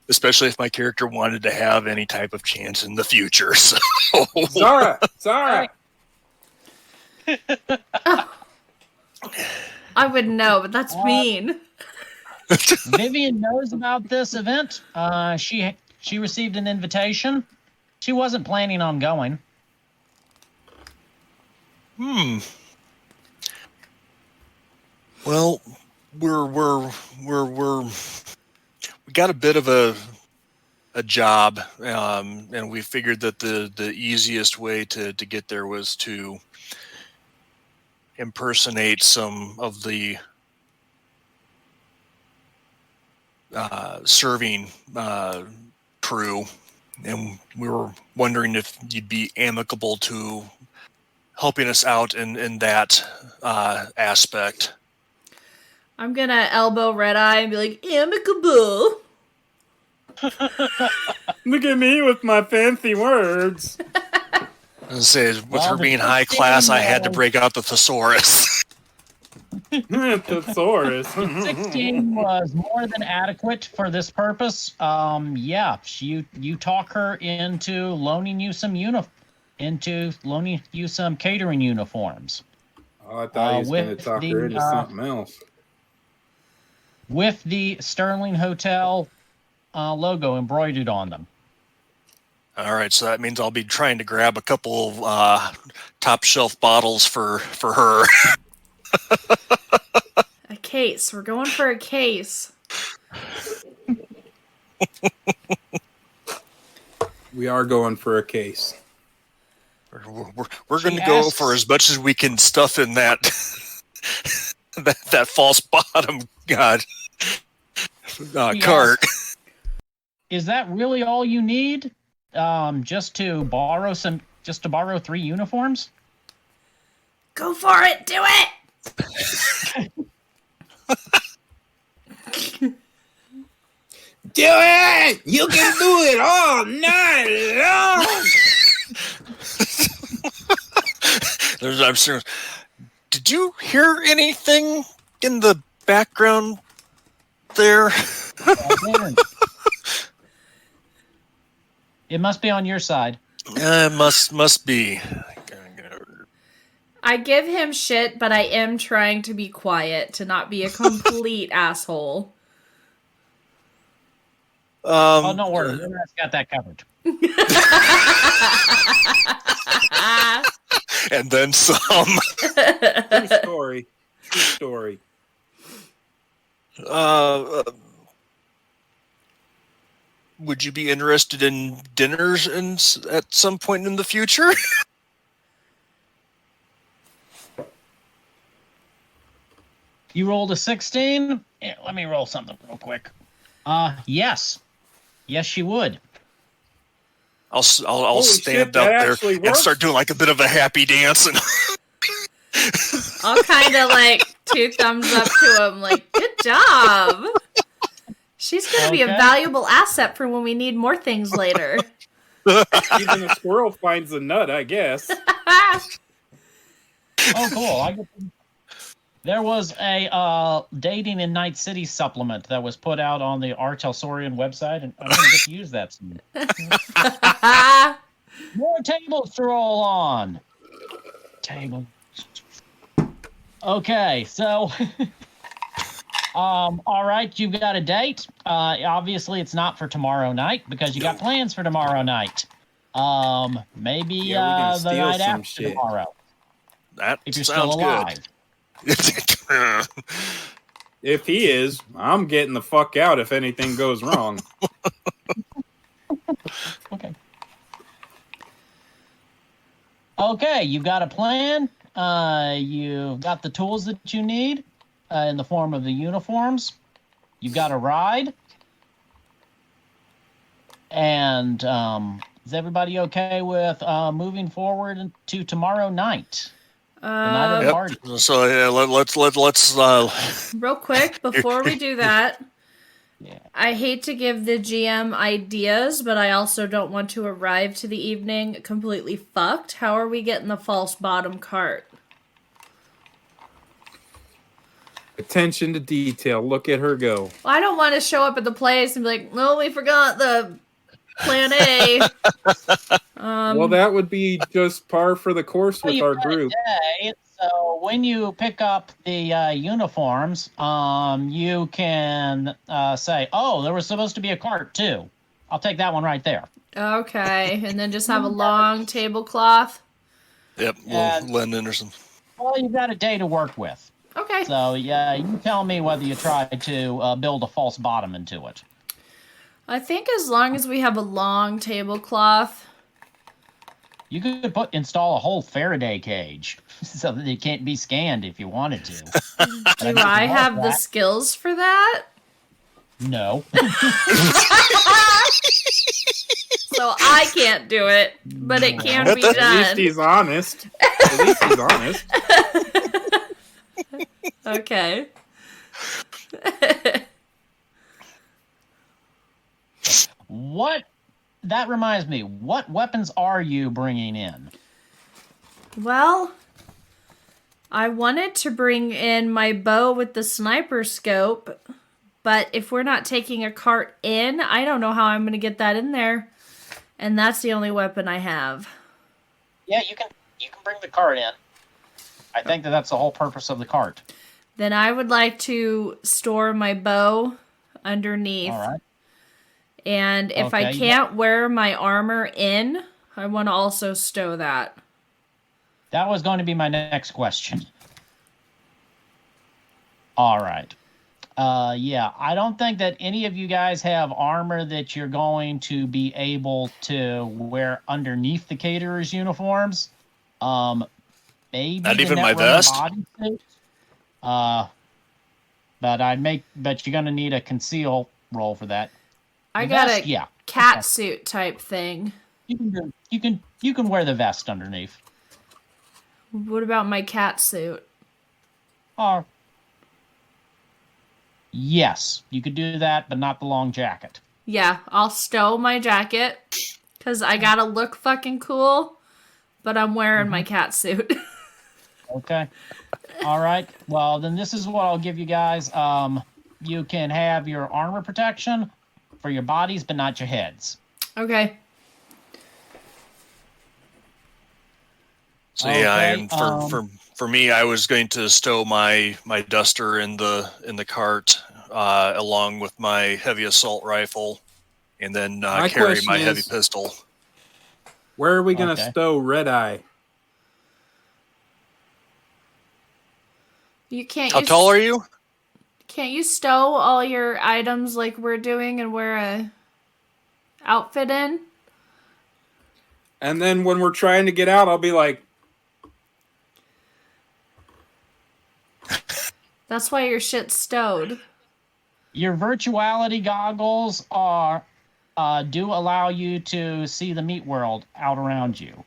especially if my character wanted to have any type of chance in the future. So, Zara. I wouldn't know, but that's mean. Vivian knows about this event. She received an invitation. She wasn't planning on going. Well, we got a bit of a job, and we figured that the easiest way to get there was to impersonate some of the serving crew and we were wondering if you'd be amicable to helping us out in that aspect. I'm gonna elbow Red Eye and be like, amicable. Look at me with my fancy words. I say, with Well, her the being high 16 class, I had to was- break out the thesaurus. Thesaurus. 16 was more than adequate for this purpose. Yeah, you talk her into loaning you some catering uniforms Oh, I thought he was going to with talk the, her into something else. with the Sterling Hotel logo embroidered on them. All right, so that means I'll be trying to grab a couple of top shelf bottles for her. A case. We're going for a case. We are going for a case. We're going to go for as much as we can stuff in that that false bottom cart. Is that really all you need? Just to borrow 3 uniforms? Go for it. Do it. Do it! You can do it all night long! I'm serious. Did you hear anything in the background there? It must be on your side. Must be. I give him shit, but I am trying to be quiet to not be a complete asshole. Oh, don't worry. Winter's got that covered. And then some. True story. True story. Would you be interested in dinners at some point in the future? You rolled a 16? Yeah, let me roll something real quick. Yes. Yes, she would. I'll Holy stand shit, out that there actually and works. start doing like a bit of a happy dance. And I'll kind of like 2 thumbs up to him, like, good job. She's going to be a Okay. valuable asset for when we need more things later. Even a squirrel finds a nut, I guess. Oh, cool. There was a Dating in Night City supplement that was put out on the R. Telsorian website, and I'm going to get to use that soon. More tables to roll on. Table. Okay, so... all right, you've got a date. Obviously, it's not for tomorrow night because you got plans for tomorrow night. Maybe Yeah, we can the steal night some after shit. tomorrow, that if you're sounds still alive. good. If he is, I'm getting the fuck out if anything goes wrong. Okay. Okay, you've got a plan. You've got the tools that you need in the form of the uniforms. You've got a ride. And is everybody okay with moving forward to tomorrow night? The night of the party. So yeah, let's Real quick, before we do that, Yeah. I hate to give the GM ideas, but I also don't want to arrive to the evening completely fucked. How are we getting the false bottom cart? Attention to detail. Look at her go. Well, I don't want to show up at the place and be like, no, we forgot the plan A. Well, that would be just par for the course with You've our got a group. day, so when you pick up the uniforms, you can say, "Oh, there was supposed to be a cart too. I'll take that one right there." Okay, and then just have a long tablecloth. Yep, And- Lynn Anderson. Well, you've got a day to work with. Okay. So yeah, you tell me whether you try to build a false bottom into it. I think as long as we have a long tablecloth. You could install a whole Faraday cage so that it can't be scanned if you wanted to. Do I have the skills for that? No. So I can't do it, but it can be At least done. he's honest. At least he's honest. Okay. That reminds me, what weapons are you bringing in? Well, I wanted to bring in my bow with the sniper scope, but if we're not taking a cart in, I don't know how I'm going to get that in there. And that's the only weapon I have. Yeah, you can bring the cart in. I think that's the whole purpose of the cart. Then I would like to store my bow underneath. All right. And if I can't wear my armor in, I want to also stow that. That was going to be my next question. All right. Yeah, I don't think that any of you guys have armor that you're going to be able to wear underneath the caterer's uniforms. Maybe Not the even my Netrunner vest? bodysuit. But you're gonna need a conceal roll for that. I The got vest, a yeah. cat suit type thing. You can wear the vest underneath. What about my cat suit? Or yes, you could do that, but not the long jacket. Yeah, I'll stow my jacket because I gotta look fucking cool, but I'm wearing my cat suit. Okay. All right. Well, then this is what I'll give you guys. You can have your armor protection for your bodies, but not your heads. Okay. So yeah, Okay, and for me, I was going to stow my duster in the cart along with my heavy assault rifle, and then My carry question my heavy is- pistol. Where are we going to Okay. stow Red Eye? You can't. How tall are you? Can't you stow all your items like we're doing and wear a outfit in? And then when we're trying to get out, I'll be like, That's why your shit's stowed. Your virtuality goggles are do allow you to see the meat world out around you.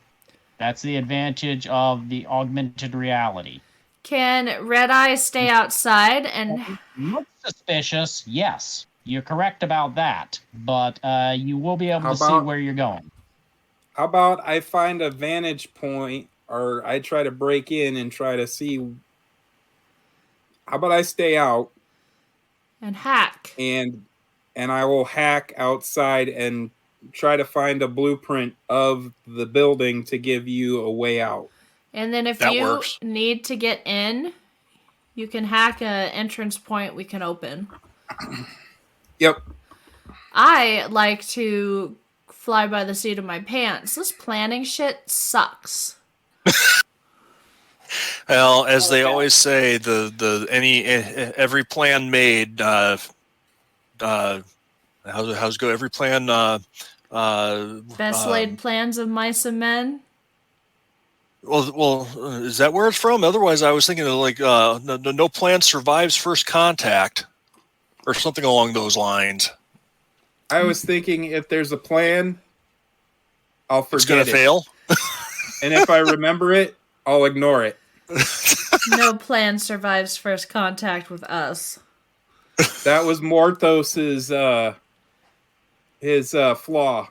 That's the advantage of the augmented reality. Can Red Eye stay outside and Looks suspicious, yes. You're correct about that. But you will be able How to see about- where you're going. how about I find a vantage point, or I try to break in and try to see. How about I stay out hack? and I will hack outside and try to find a blueprint of the building to give you a way out. And then if That you works. need to get in, you can hack a entrance point we can open. Yep. I like to fly by the seat of my pants. This planning shit sucks. Well, as they always say, every plan made. How's it go? Every plan. Best laid plans of mice and men. Well, is that where it's from? Otherwise, I was thinking of like no plan survives first contact, or something along those lines. I was thinking if there's a plan, I'll forget It's gonna it. fail. And if I remember it, I'll ignore it. No plan survives first contact with us. That was Morthos's his flaw.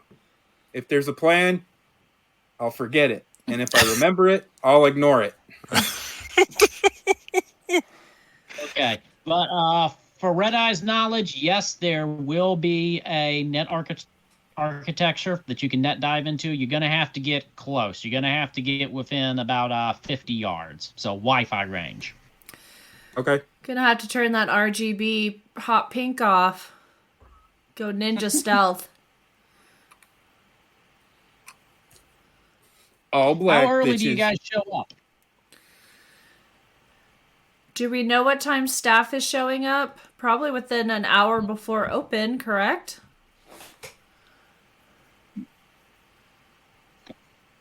If there's a plan, I'll forget it. And if I remember it, I'll ignore it. Okay. But for Red Eye's knowledge, yes, there will be a net architecture that you can net dive into. You're going to have to get close. You're going to have to get within about 50 yards. So Wi-Fi range. Okay. Gonna have to turn that RGB hot pink off. Go ninja stealth. All black How early bitches. do you guys show up? Do we know what time staff is showing up? Probably within an hour before open, correct?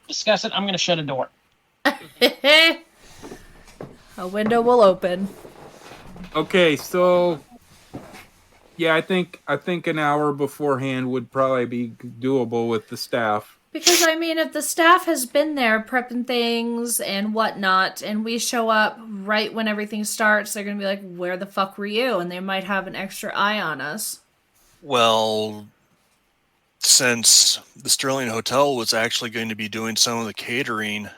Discuss it. I'm going to shut a door. A window will open. Okay, so Yeah, I think an hour beforehand would probably be doable with the staff. Because, I mean, if the staff has been there prepping things and whatnot, and we show up right when everything starts, they're going to be like, where the fuck were you? And they might have an extra eye on us. Well, since the Sterling Hotel was actually going to be doing some of the catering,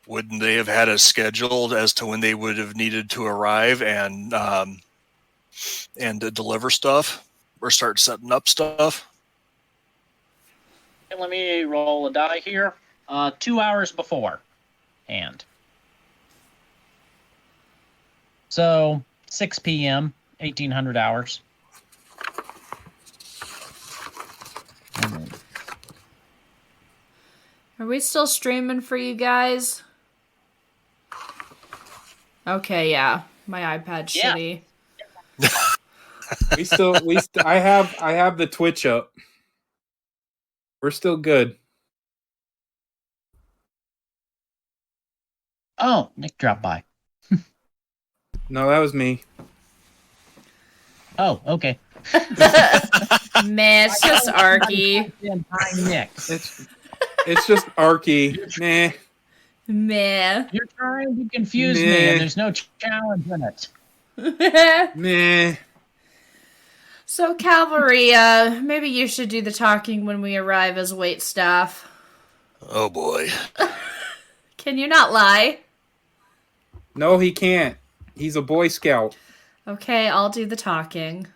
wouldn't they have had it scheduled as to when they would have needed to arrive and to deliver stuff or start setting up stuff? And let me roll a die here. 2 hours before. And so 6 p.m., 1800 hours. Are we still streaming for you guys? Okay, yeah. My iPad's Yeah. shitty. I have the Twitch up. We're still good. Oh, Nick dropped by. No, that was me. Oh, okay. Man, it's just Arky. Hi, Nick. It's just Arky. Meh. Meh. You're trying to confuse me, and there's no challenge in it. Meh. So, Cavalry, maybe you should do the talking when we arrive as wait staff. Oh boy. Can you not lie? No, he can't. He's a Boy Scout. Okay, I'll do the talking.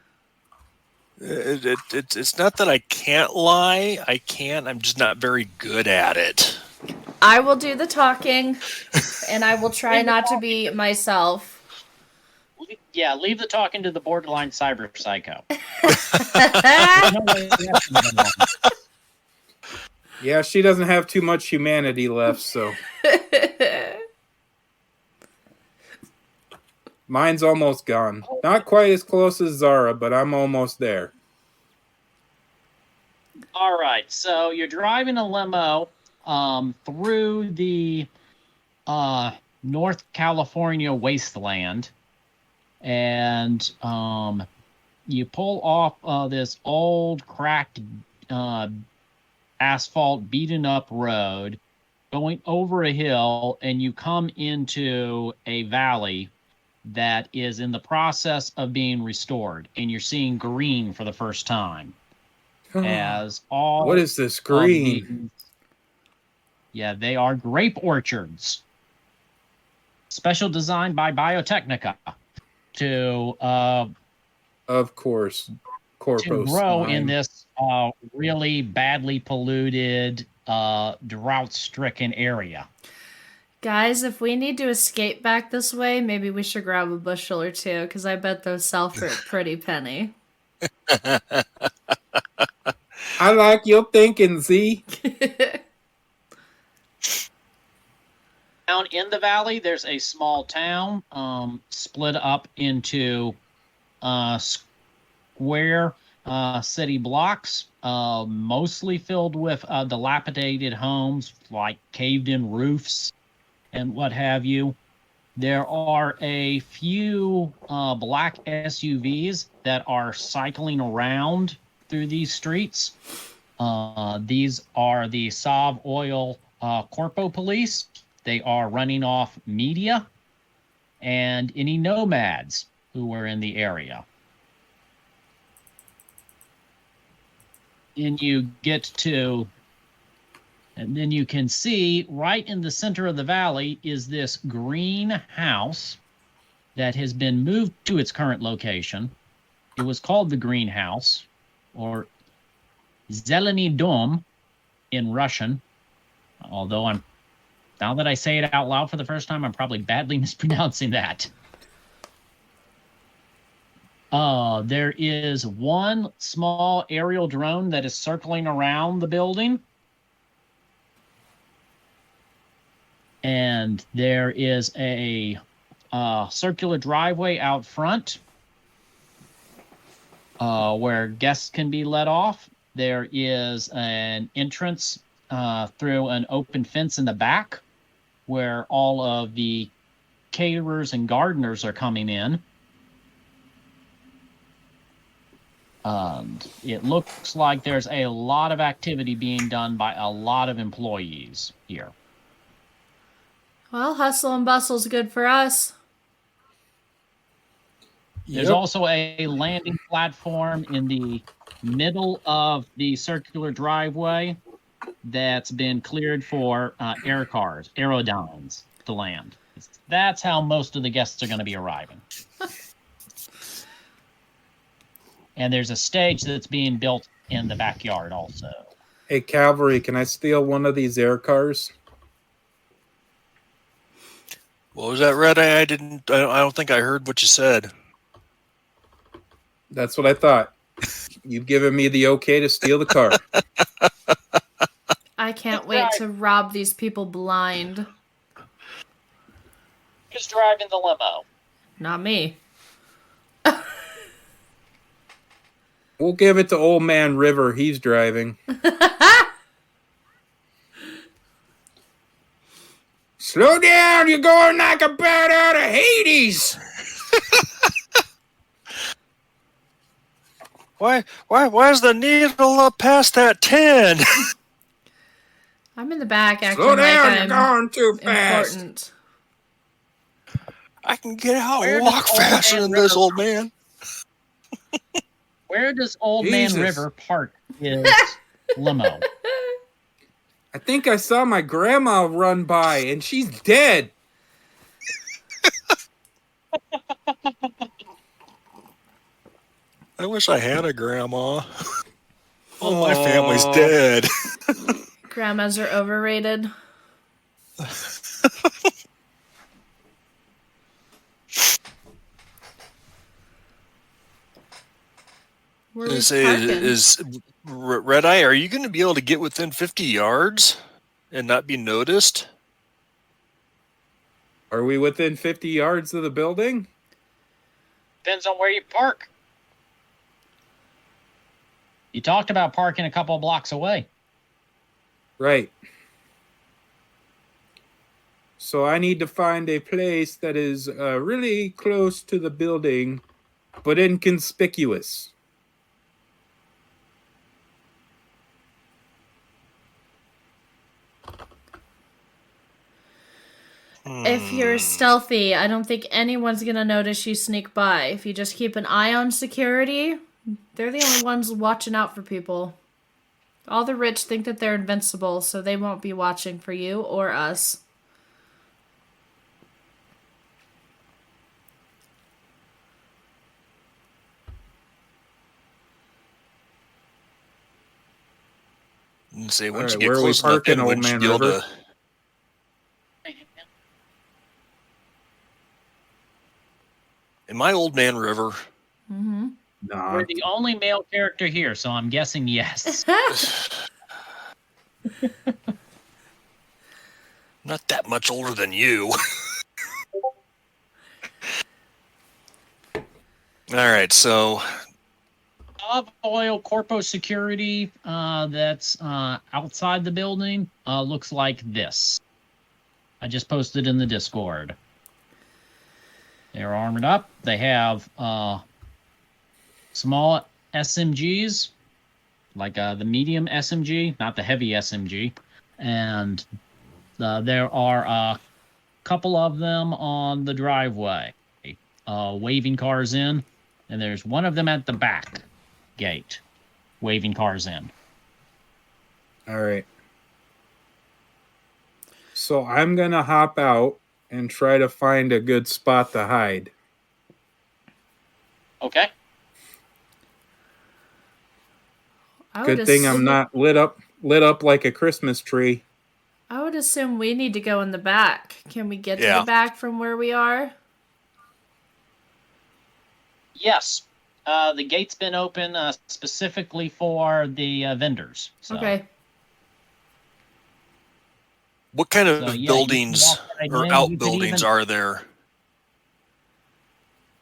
It's not that I can't lie. I can. I'm just not very good at it. I will do the talking, and I will try not to be myself. Yeah, leave the talking to the borderline cyber psycho. Yeah, she doesn't have too much humanity left, so. Mine's almost gone. Not quite as close as Zara, but I'm almost there. All right, so you're driving a limo through the North California wasteland, and you pull off this old, cracked, asphalt, beaten-up road, going over a hill, and you come into a valley that is in the process of being restored, and you're seeing green for the first time. As all what is this green? Yeah, they are grape orchards. Special designed by Biotechnica to of course, to grow in this really badly polluted, drought-stricken area. Guys, if we need to escape back this way, maybe we should grab a bushel or two, because I bet those sell for a pretty penny. I like your thinking, Z. Down in the valley, there's a small town split up into square city blocks, mostly filled with dilapidated homes, like caved-in roofs and what have you. There are a few black SUVs that are cycling around through these streets. These are the Sav Oil Corpo Police. They are running off media and any nomads who were in the area. And then you can see right in the center of the valley is this green house that has been moved to its current location. It was called the greenhouse, or Zeleny Dom in Russian, although now that I say it out loud for the first time, I'm probably badly mispronouncing that. There is one small aerial drone that is circling around the building. And there is a circular driveway out front where guests can be let off. There is an entrance through an open fence in the back where all of the caterers and gardeners are coming in. And it looks like there's a lot of activity being done by a lot of employees here. Well, hustle and bustle's good for us. There's also a landing platform in the middle of the circular driveway that's been cleared for air cars, aerodynes to land. That's how most of the guests are going to be arriving. And there's a stage that's being built in the backyard also. Hey, Cavalry, can I steal one of these air cars? What was that, Red Eye? I don't think I heard what you said. That's what I thought. You've given me the okay to steal the car. I can't wait to rob these people blind. Who's driving the limo? Not me. We'll give it to Old Man River. He's driving. Slow down! You're going like a bat out of Hades! Why is the needle up past that 10? I'm in the back acting Slow down! like You're I'm going too fast. important. I can get out and walk faster than this, old man. Where does Old Man River park his limo? I think I saw my grandma run by, and she's dead. I wish I had a grandma. Oh, my family's dead. Grandmas are overrated. Where are we parking? Is Red Eye, are you going to be able to get within 50 yards and not be noticed? Are we within 50 yards of the building? Depends on where you park. You talked about parking a couple of blocks away. Right. So I need to find a place that is really close to the building, but inconspicuous. If you're stealthy, I don't think anyone's going to notice you sneak by. If you just keep an eye on security, they're the only ones watching out for people. All the rich think that they're invincible, so they won't be watching for you or us. Say once All you right, get where are we close enough parking, in, Old wouldn't you Man be able River? to? Am I Old Man River? Mm-hmm. Nah. We're the only male character here, so I'm guessing yes. Not that much older than you. All right, so Of oil corpo security that's outside the building looks like this. I just posted in the Discord. They're armored up. They have small SMGs, like the medium SMG, not the heavy SMG. And there are a couple of them on the driveway, waving cars in. And there's one of them at the back gate, waving cars in. All right. So I'm going to hop out and try to find a good spot to hide. Okay. Good thing I'm not lit up like a Christmas tree. I would assume we need to go in the back. Can we get to the back from where we are? Yes. The gate's been open specifically for the vendors. So. Okay. what kind of buildings or outbuildings are there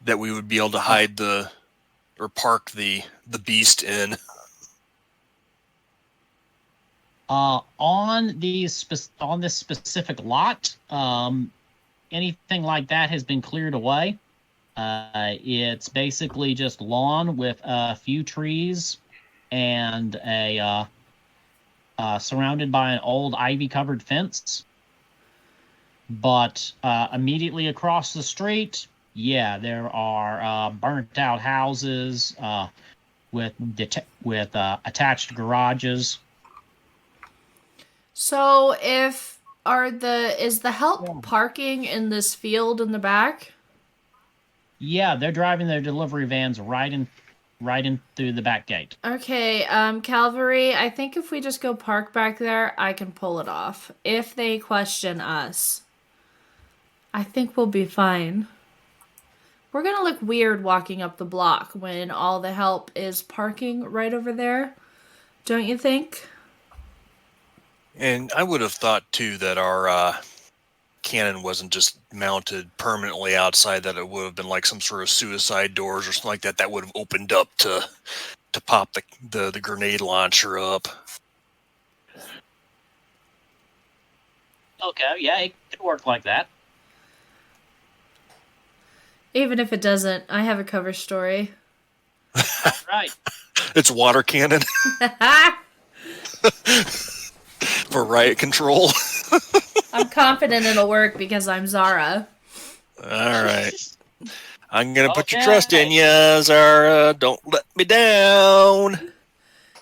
that we would be able to hide or park the beast in? On this specific lot, anything like that has been cleared away. It's basically just lawn with a few trees and surrounded by an old ivy-covered fence. But immediately across the street, there are burnt-out houses with attached garages. So is the help parking in this field in the back? Yeah, they're driving their delivery vans right in through the back gate. Okay, Calvary, I think if we just go park back there, I can pull it off. If they question us, I think we'll be fine. We're gonna look weird walking up the block when all the help is parking right over there. Don't you think? And I would have thought, too, that our cannon wasn't just mounted permanently outside, that it would have been like some sort of suicide doors or something like that that would have opened up to pop the grenade launcher up. Okay, yeah, it could work like that. Even if it doesn't, I have a cover story. Right. It's water cannon for riot control. I'm confident it'll work because I'm Zara. All right. I'm going to put your trust in you, Zara. Don't let me down.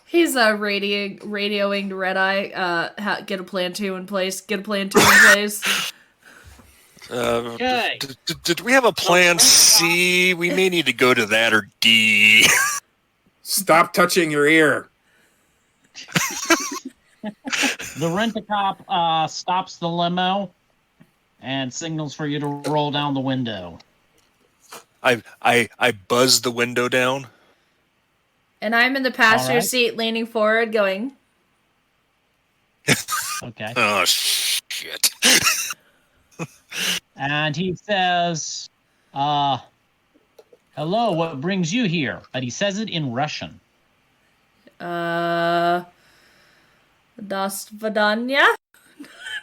He's radioing to Red Eye. Get a plan 2 in place. Get a plan 2 in place. Okay. Did we have a plan C? We may need to go to that, or D. Stop touching your ear. The rent-a-cop stops the limo and signals for you to roll down the window. I buzzed the window down. And I'm in the passenger All right. seat leaning forward going, Okay. Oh, shit. And he says, hello, what brings you here? But he says it in Russian. Das Vidanya?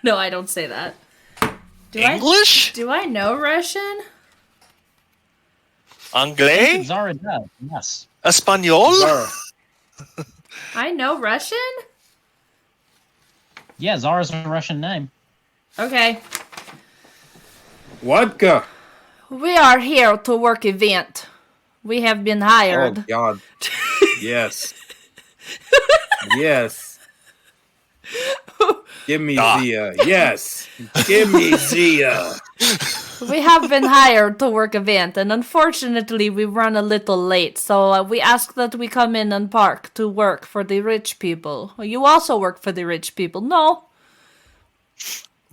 No, I don't say that. English? Do I know Russian? Anglais? Zara does, yes. Espanol? Zara. I know Russian? Yeah, Zara's a Russian name. Okay. Vodka. We are here to work event. We have been hired. Oh, God. Yes. Yes. Give me Zia. Yes. Give me Zia. We have been hired to work event, and unfortunately we run a little late, so we ask that we come in and park to work for the rich people. You also work for the rich people, no?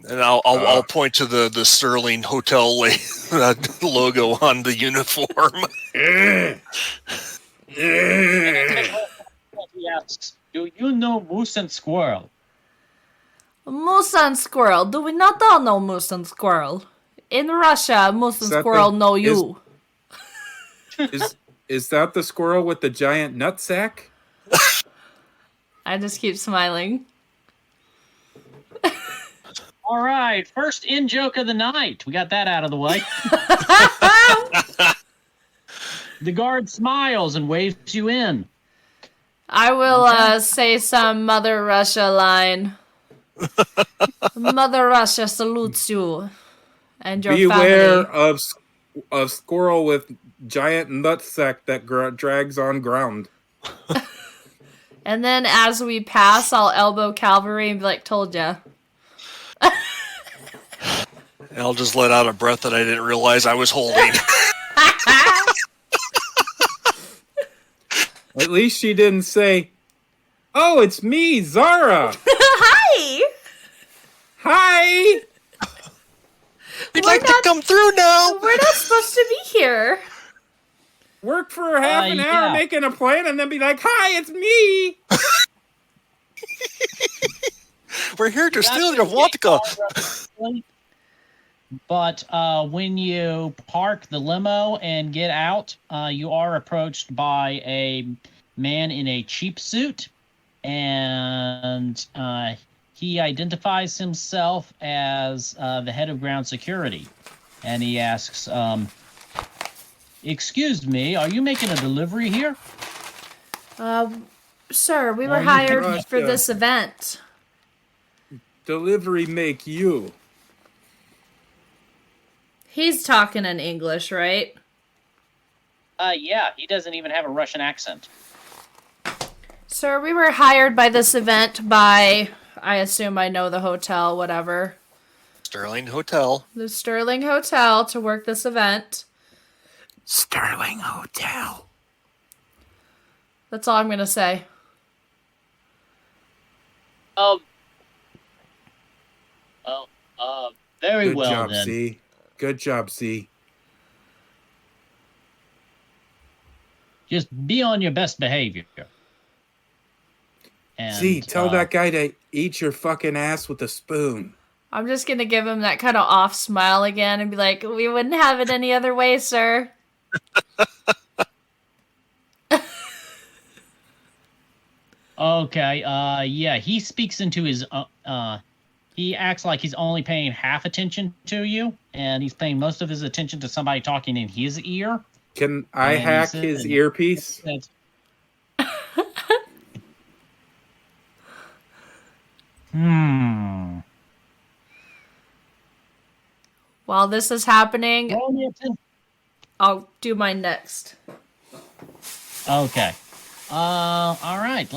And I'll point to the Sterling Hotel logo on the uniform. He asks, do you know Moose and Squirrel? Moose and squirrel. Do we not all know moose and squirrel? In Russia, moose and squirrel know you. Is that the squirrel with the giant nutsack? I just keep smiling. All right, first in-joke of the night. We got that out of the way. The guard smiles and waves you in. I will say some Mother Russia line. Mother Russia salutes you and your Beware family. of squirrel with giant nutsack that drags on ground. And then as we pass, I'll elbow Calvary and be like, told ya. I'll just let out a breath that I didn't realize I was holding. At least she didn't say, "Oh, it's me, Zara." Hi! Hi. We'd like to come through now. We're not supposed to be here. Work for half an hour yeah. making a plan and then be like, "Hi, it's me." We're here to steal your vodka. But when you park the limo and get out, you are approached by a man in a cheap suit, and he identifies himself as the head of ground security. And he asks, Excuse me, are you making a delivery here? Sir, we were Are you hired Russia? for this event. Delivery make you. He's talking in English, right? Yeah, he doesn't even have a Russian accent. Sir, we were hired by this event by, I assume I know the hotel, whatever. Sterling Hotel. The Sterling Hotel to work this event. Sterling Hotel. That's all I'm going to say. Very Good well job, then. C. Good job, C. Just be on your best behavior. And, C, tell that guy to eat your fucking ass with a spoon. I'm just going to give him that kind of off smile again and be like, we wouldn't have it any other way, sir. Okay, yeah, he speaks into his, he acts like he's only paying half attention to you, and he's paying most of his attention to somebody talking in his ear. Can I And he hack said- his earpiece? While this is happening, Roll me a 10. I'll do mine next. Okay. All right,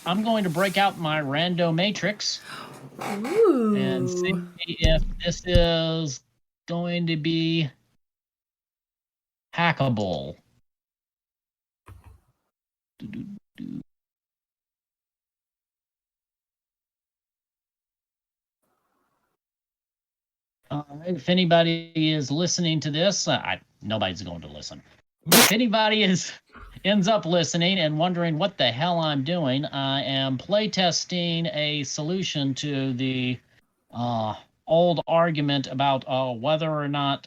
I'm going to break out my rando matrix Ooh. and see if this is going to be hackable. If anybody is listening to this, nobody's going to listen. But if anybody ends up listening and wondering what the hell I'm doing, I am playtesting a solution to the old argument about whether or not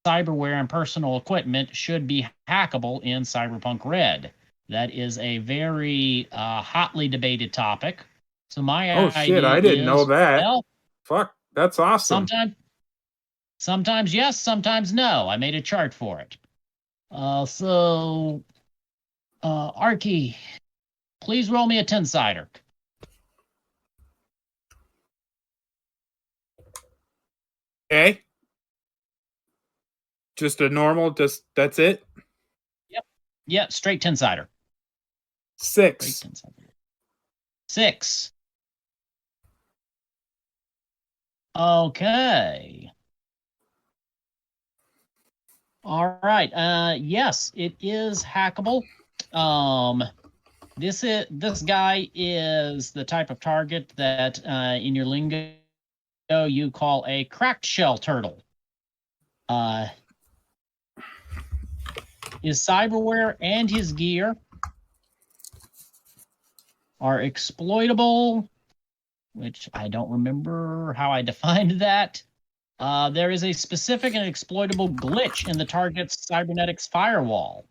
cyberware and personal equipment should be hackable in Cyberpunk Red. That is a very hotly debated topic. So my idea I didn't know that. Well, Fuck, that's awesome. Sometimes yes, sometimes no. I made a chart for it. Arky, please roll me a 10-sider. Okay. Just a normal, that's it? Yep, straight 10-sider. 6. 6. Okay. All right. Yes, it is hackable. This guy is the type of target that in your lingo you call a cracked shell turtle. His cyberware and his gear are exploitable, which I don't remember how I defined that. There is a specific and exploitable glitch in the target's cybernetics firewall.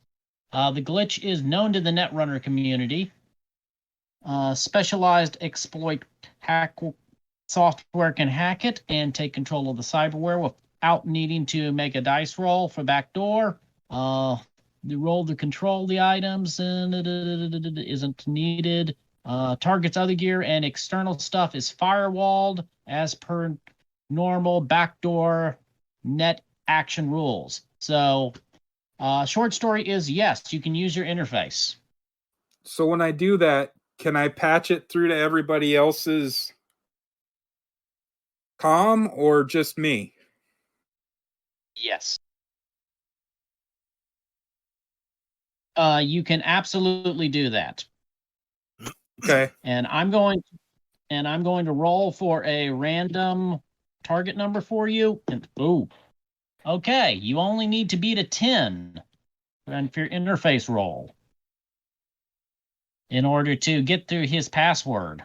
The glitch is known to the Netrunner community. Specialized exploit hack software can hack it and take control of the cyberware without needing to make a dice roll for backdoor. The roll to control the items isn't needed. Target's other gear and external stuff is firewalled as per normal backdoor net action rules. So, short story is yes, you can use your interface. So when I do that, can I patch it through to everybody else's comm or just me? Yes. You can absolutely do that. Okay. And I'm going to roll for a random target number for you. And okay, you only need to beat a 10 for your interface roll in order to get through his password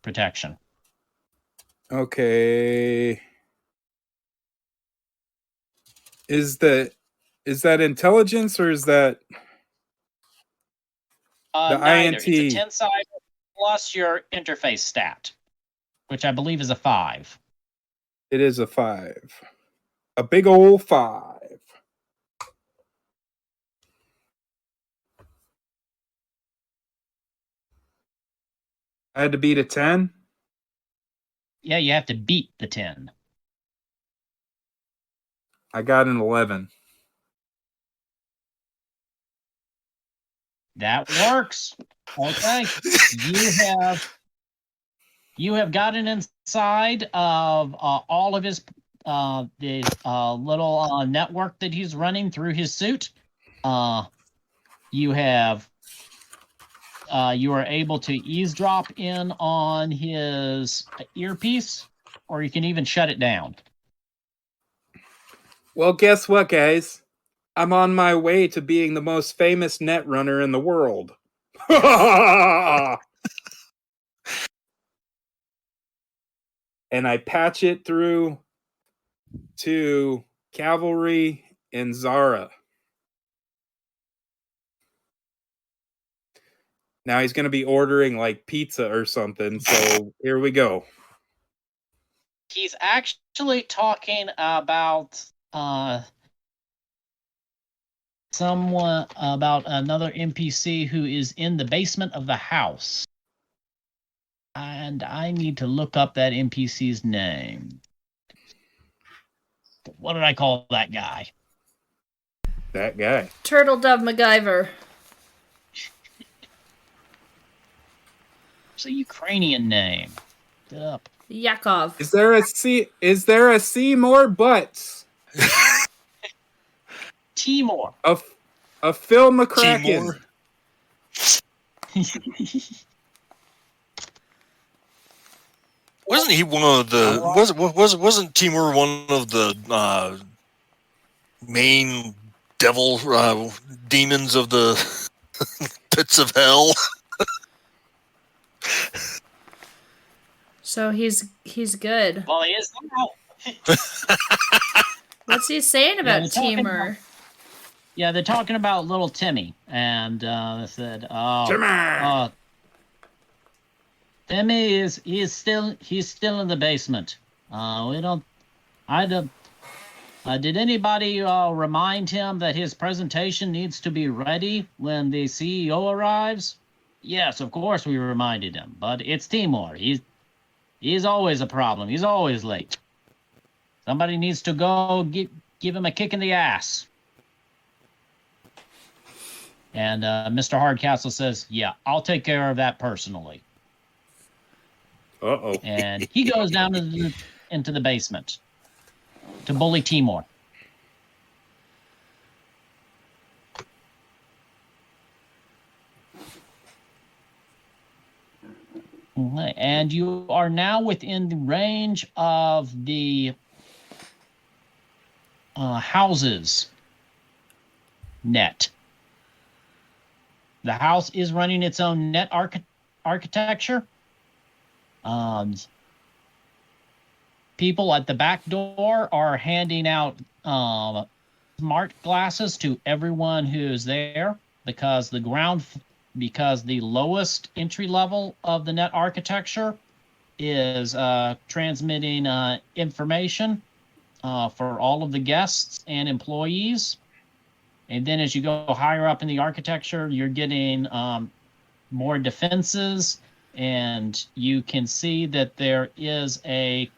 protection. Okay. Is that intelligence or is that the neither. INT? It's a 10-sided plus your interface stat, which I believe is a 5. It is a 5. A big old 5. I had to beat a 10. Yeah, you have to beat the 10. I got an 11. That works. Okay. You have gotten inside of all of his the little network that he's running through his suit. You are able to eavesdrop in on his earpiece, or you can even shut it down. Well, guess what, guys? I'm on my way to being the most famous net runner in the world. And I patch it through to Cavalry and Zara. Now he's going to be ordering like pizza or something. So here we go. He's actually talking about someone about another NPC who is in the basement of the house. And I need to look up that NPC's name. What did I call that guy? That guy. Turtle Dove MacGyver. It's a Ukrainian name. Look it up. Yakov. Is there a C more butts? Timur. A Phil McCracken. Wasn't he one of the wasn't Timur one of the main devil demons of the pits of hell? So he's good. Well, he is now. What's he saying about Timur? Yeah, they're talking about little Timmy, and they said, Timmy! Timmy he's still in the basement. Did anybody remind him that his presentation needs to be ready when the CEO arrives? Yes, of course we reminded him, but it's Timur. He's always a problem. He's always late. Somebody needs to go give him a kick in the ass. And Mr. Hardcastle says, yeah, I'll take care of that personally. Uh-oh. And he goes down into the basement to bully Timur. And you are now within the range of the houses net. The house is running its own net architecture. People at the back door are handing out smart glasses to everyone who's there because the lowest entry level of the net architecture is transmitting information for all of the guests and employees. And then as you go higher up in the architecture, you're getting more defenses, and you can see that there is a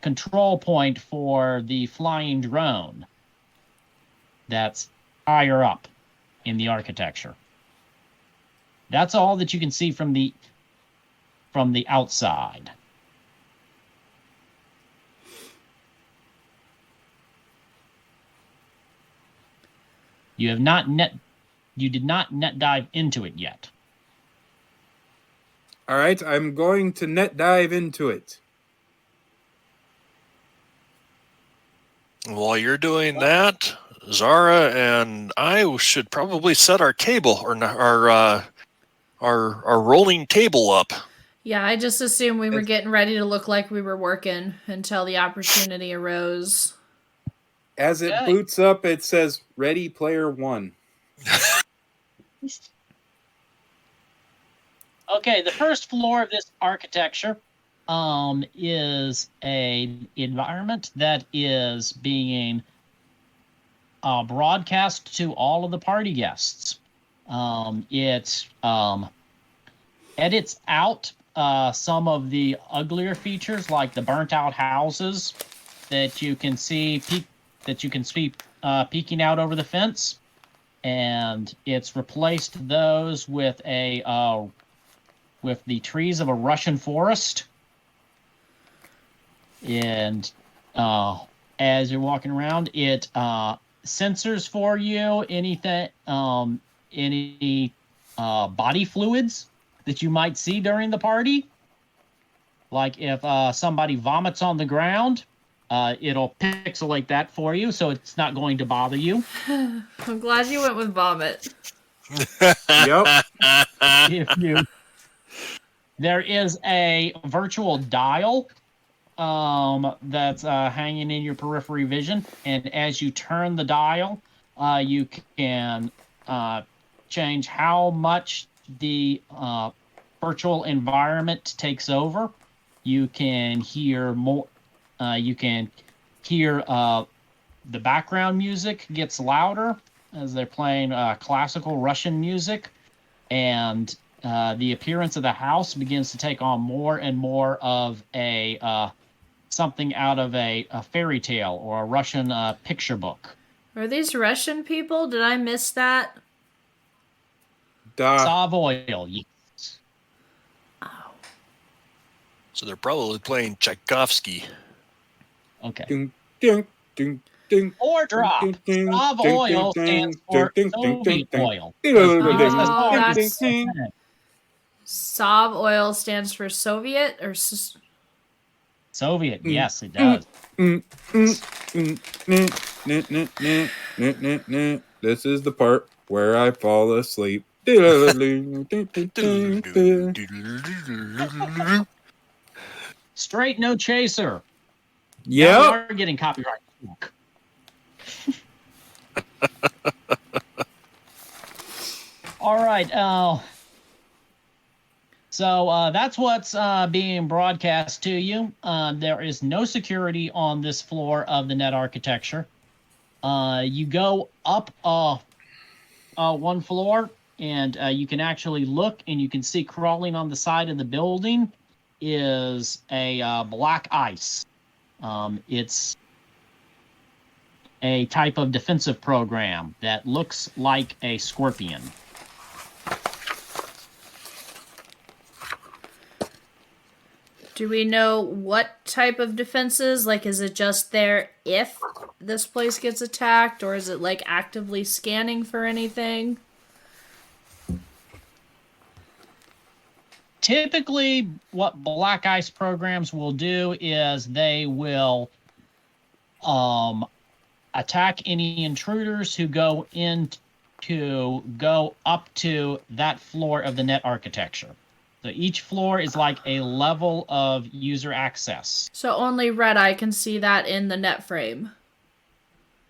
control point for the flying drone that's higher up in the architecture. That's all that you can see from the outside. You did not net dive into it yet. All right, I'm going to net dive into it. While you're doing that, Zara and I should probably set our cable or our rolling table up. Yeah, I just assumed we were getting ready to look like we were working until the opportunity arose. As it boots up, it says Ready Player One. Okay, the first floor of this architecture is an environment that is being broadcast to all of the party guests. It's edits out some of the uglier features, like the burnt-out houses that you can see peeking out over the fence, and it's replaced those with the trees of a Russian forest. And as you're walking around, it censors for you any body fluids that you might see during the party. Like if somebody vomits on the ground, it'll pixelate that for you, so it's not going to bother you. I'm glad you went with vomit. Yep. There is a virtual dial that's hanging in your periphery vision, and as you turn the dial, you can change how much the virtual environment takes over. You can hear more. You can hear the background music gets louder as they're playing classical Russian music, and the appearance of the house begins to take on more and more of a something out of a fairy tale or a Russian picture book. Are these Russian people? Did I miss that? Savoy. Yes. Oh. So they're probably playing Tchaikovsky. Okay. Ding, ding, ding, ding. Or drop. Ding, ding, Sav ding, oil ding, stands for ding, ding, ding, Soviet ding, oil. ding, Oh, ding, that's- ding, ding. Sov oil stands for Soviet or Soviet, yes, it does. This is the part where I fall asleep. Straight no chaser. Now we Yep. are getting copyright. All right. So that's what's being broadcast to you. There is no security on this floor of the net architecture. You go up one floor, and you can actually look, and you can see crawling on the side of the building is a black ice. It's a type of defensive program that looks like a scorpion. Do we know what type of defenses? Like, is it just there if this place gets attacked, or is it like actively scanning for anything? Typically, what black ice programs will do is they will attack any intruders who go up to that floor of the net architecture. So each floor is like a level of user access. So only Red Eye can see that in the net frame.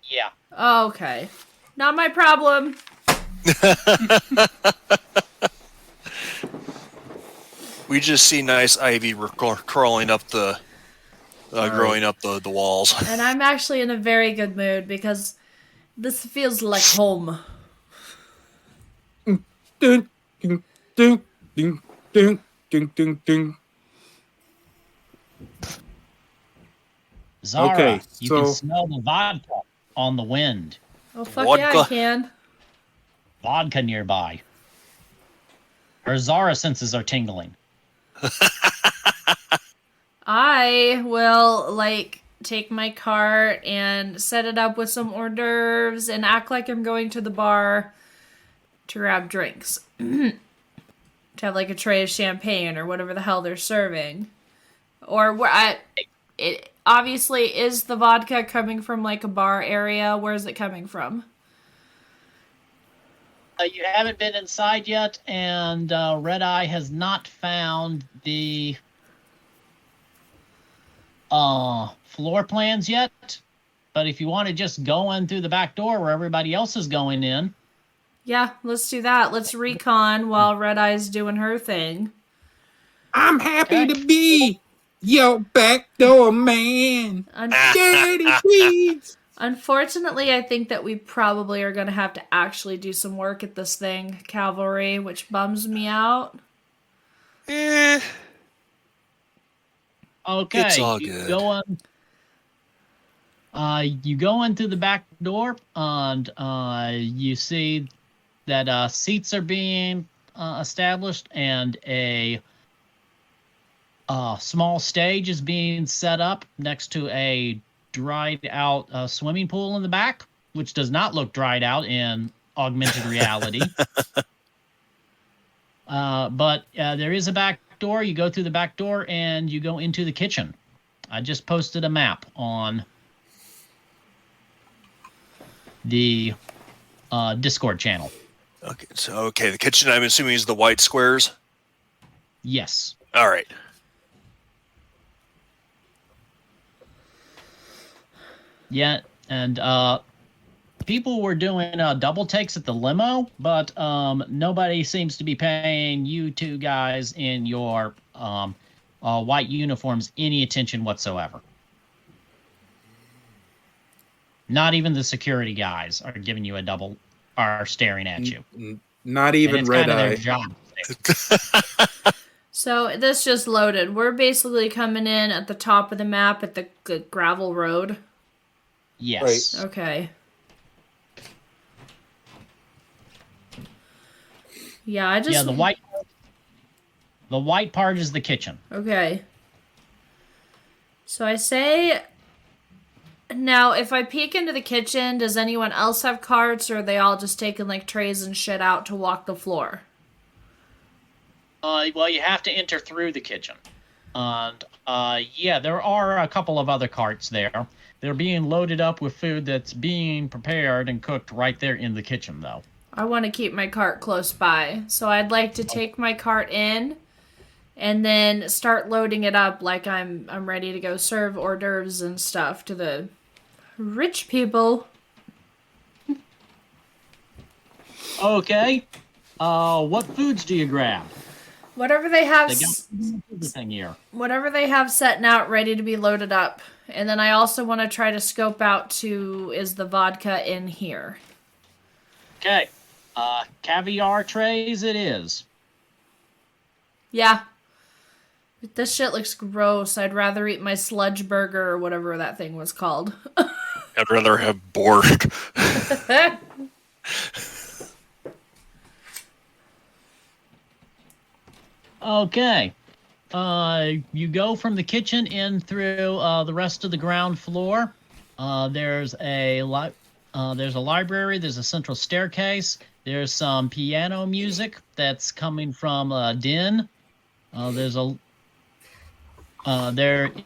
Yeah. Oh, okay. Not my problem. We just see nice ivy crawling up the, growing up the walls. And I'm actually in a very good mood because this feels like home. Ding, ding, ding, ding, ding, ding, ding, ding. Zara, Okay, you so- can smell the vodka on the wind. Oh, fuck yeah, I Vodka. can. Vodka nearby. Her Zara senses are tingling. I will, like, take my cart and set it up with some hors d'oeuvres and act like I'm going to the bar to grab drinks. To have, like, a tray of champagne or whatever the hell they're serving. Or where it obviously is the vodka coming from, like, a bar area. Where is it coming from? You haven't been inside yet, and Red Eye has not found the floor plans yet. But if you want to just go in through the back door where everybody else is going in. Yeah, let's do that. Let's recon while Red Eye's doing her thing. I'm happy to be your backdoor man. Dirty deeds. Unfortunately, I think that we probably are going to have to actually do some work at this thing, Cavalry, which bums me out. Eh, Okay, It's all you good. you go into the back door, and you see that seats are being established, and a small stage is being set up next to a dried out swimming pool in the back, which does not look dried out in augmented reality. But there is a back door. You go through the back door and you go into the kitchen. I just posted a map on the Discord channel. Okay, the kitchen, I'm assuming, is the white squares. Yes. All right. Yeah, and people were doing double takes at the limo, but nobody seems to be paying you two guys in your white uniforms any attention whatsoever. Not even the security guys are giving you are staring at you. Not even Red kind of Eye. their job. So this just loaded. We're basically coming in at the top of the map at the gravel road. Yes. Right. Okay. Yeah, I just... Yeah, the white part is the kitchen. Okay. So I say... Now, if I peek into the kitchen, does anyone else have carts, or are they all just taking, like, trays and shit out to walk the floor? Well, you have to enter through the kitchen. And, yeah, there are a couple of other carts there. They're being loaded up with food that's being prepared and cooked right there in the kitchen, though. I want to keep my cart close by, so I'd like to take my cart in and then start loading it up like I'm ready to go serve hors d'oeuvres and stuff to the rich people. Okay. What foods do you grab? Whatever they have, They got everything here. whatever they have setting out, ready to be loaded up. And then I also want to try to scope out is the vodka in here? Okay. Caviar trays it is. Yeah. This shit looks gross. I'd rather eat my sludge burger or whatever that thing was called. I'd rather have borscht. Okay. You go from the kitchen in through the rest of the ground floor. There's a library. There's a central staircase. There's some piano music that's coming from a den. There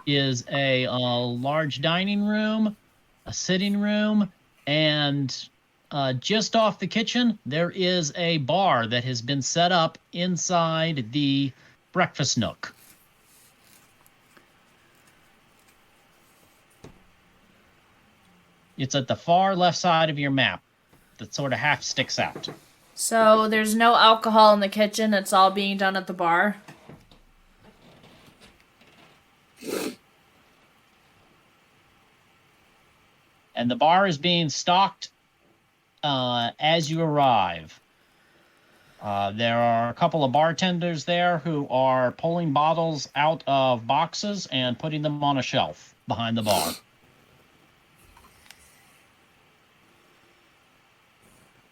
is a large dining room, a sitting room, and just off the kitchen, there is a bar that has been set up inside the breakfast nook. It's at the far left side of your map that sort of half sticks out. So there's no alcohol in the kitchen. It's all being done at the bar. And the bar is being stocked as you arrive. There are a couple of bartenders there who are pulling bottles out of boxes and putting them on a shelf behind the bar.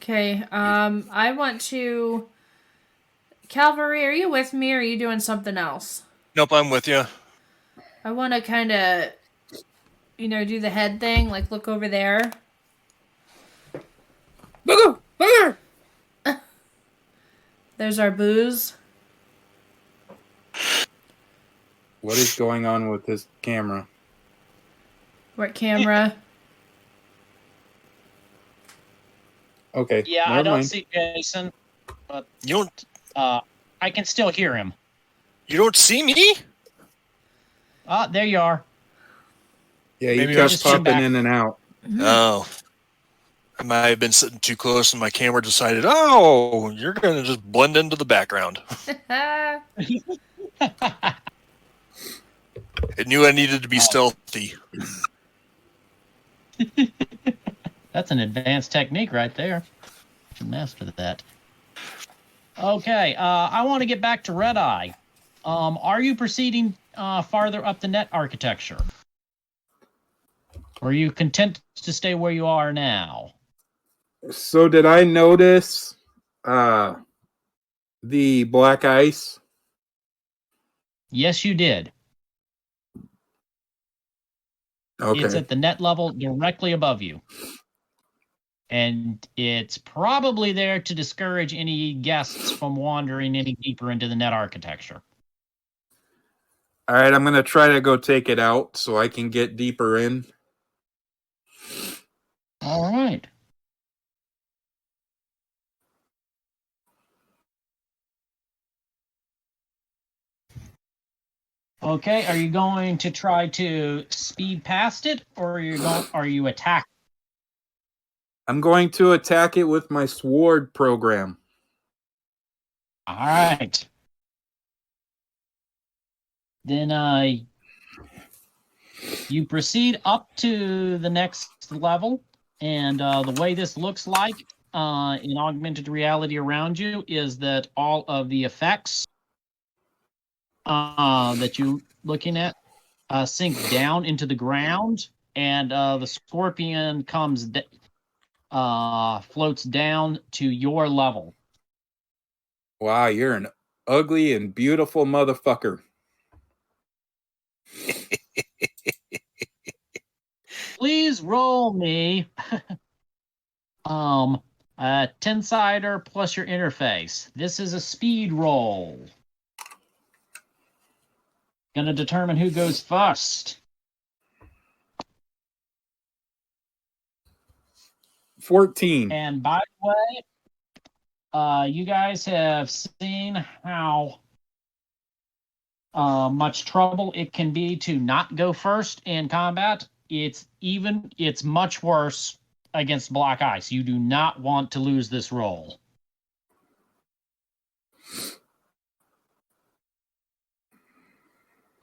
Okay, I want to... Calvary, are you with me or are you doing something else? Nope, I'm with you. I want to kind of, do the head thing, like look over there. Booger! Booger! There's our booze. What is going on with this camera? What camera? Okay. Yeah, never I don't mind. see Jason, but You I can still hear him. don't see me? Ah, there you are. Yeah, you Maybe I kept just came popping back. in and out. Oh. I might have been sitting too close and my camera decided, oh, you're going to just blend into the background. It knew I needed to be stealthy. That's an advanced technique right there. Should master that. Okay, I want to get back to Red Eye. Are you proceeding farther up the net architecture? Or are you content to stay where you are now? So did I notice the black ice? Yes, you did. Okay. It's at the net level directly above you. And it's probably there to discourage any guests from wandering any deeper into the net architecture. All right, I'm going to try to go take it out so I can get deeper in. All right. Okay, are you going to try to speed past it, or are you attacking? I'm going to attack it with my sword program. All right. Then you proceed up to the next level, and the way this looks like in augmented reality around you is that all of the effects that you're looking at sink down into the ground, and the scorpion floats down to your level. Wow, you're an ugly and beautiful motherfucker. Please roll me a 10-sider plus your interface. This is a speed roll. Gonna determine who goes first. 14. And by the way, you guys have seen how much trouble it can be to not go first in combat. It's much worse against black ice. You do not want to lose this roll.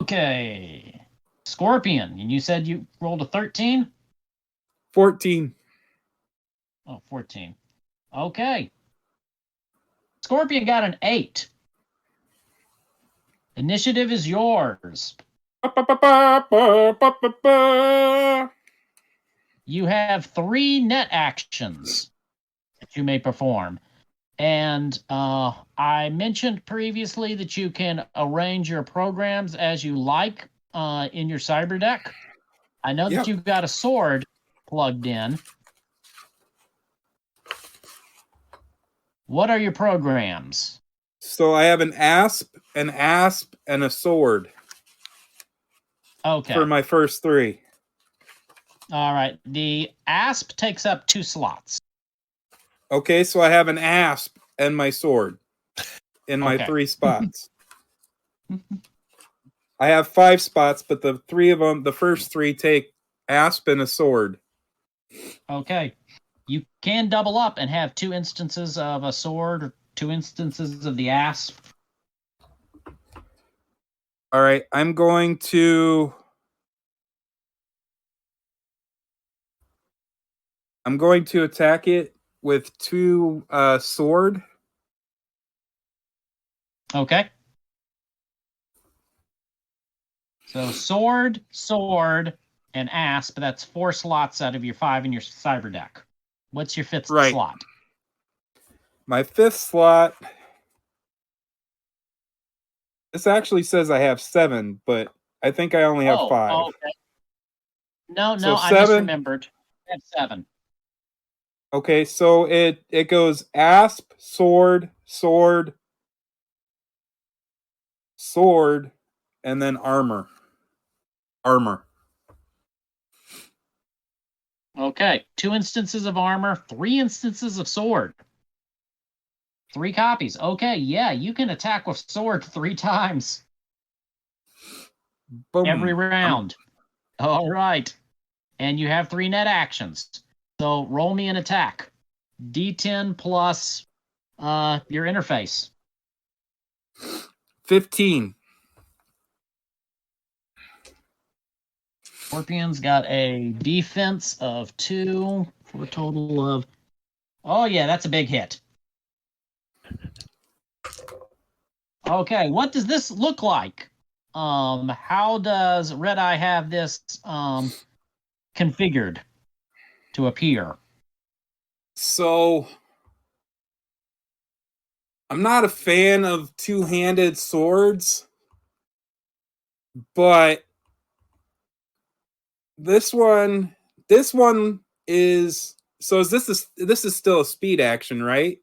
Okay. Scorpion, and you said you rolled a 13? 14. Oh, 14. Okay. Scorpion got an 8. Initiative is yours. You have 3 net actions that you may perform. And I mentioned previously that you can arrange your programs as you like in your cyber deck. I know that you've got a sword plugged in. What are your programs? So I have an asp, and a sword. Okay. For my first 3. All right. The asp takes up 2 slots. Okay, so I have an asp and my sword in my 3 spots. I have 5 spots, but the first 3 take asp and a sword. Okay. You can double up and have 2 instances of a sword or 2 instances of the asp. All right, I'm going to attack it with 2 sword. Okay. So sword, and asp. That's 4 slots out of your 5 in your cyber deck. What's your 5th slot? My 5th slot. This actually says I have 7, but I think I only have 5. Okay. No, So I 7? misremembered. I have 7. Okay, so it goes asp, sword, and then armor. Okay, 2 instances of armor, 3 instances of sword. 3 copies. Okay, yeah, you can attack with sword 3 times. Boom. Every round. All right. And you have 3 net actions. So roll me an attack. D10 plus your interface. 15. Scorpion's got a defense of 2 for a total of... Oh, yeah, that's a big hit. Okay, what does this look like? How does Red Eye have this configured to appear? So I'm not a fan of two-handed swords, but this one is so is this is still a speed action, right?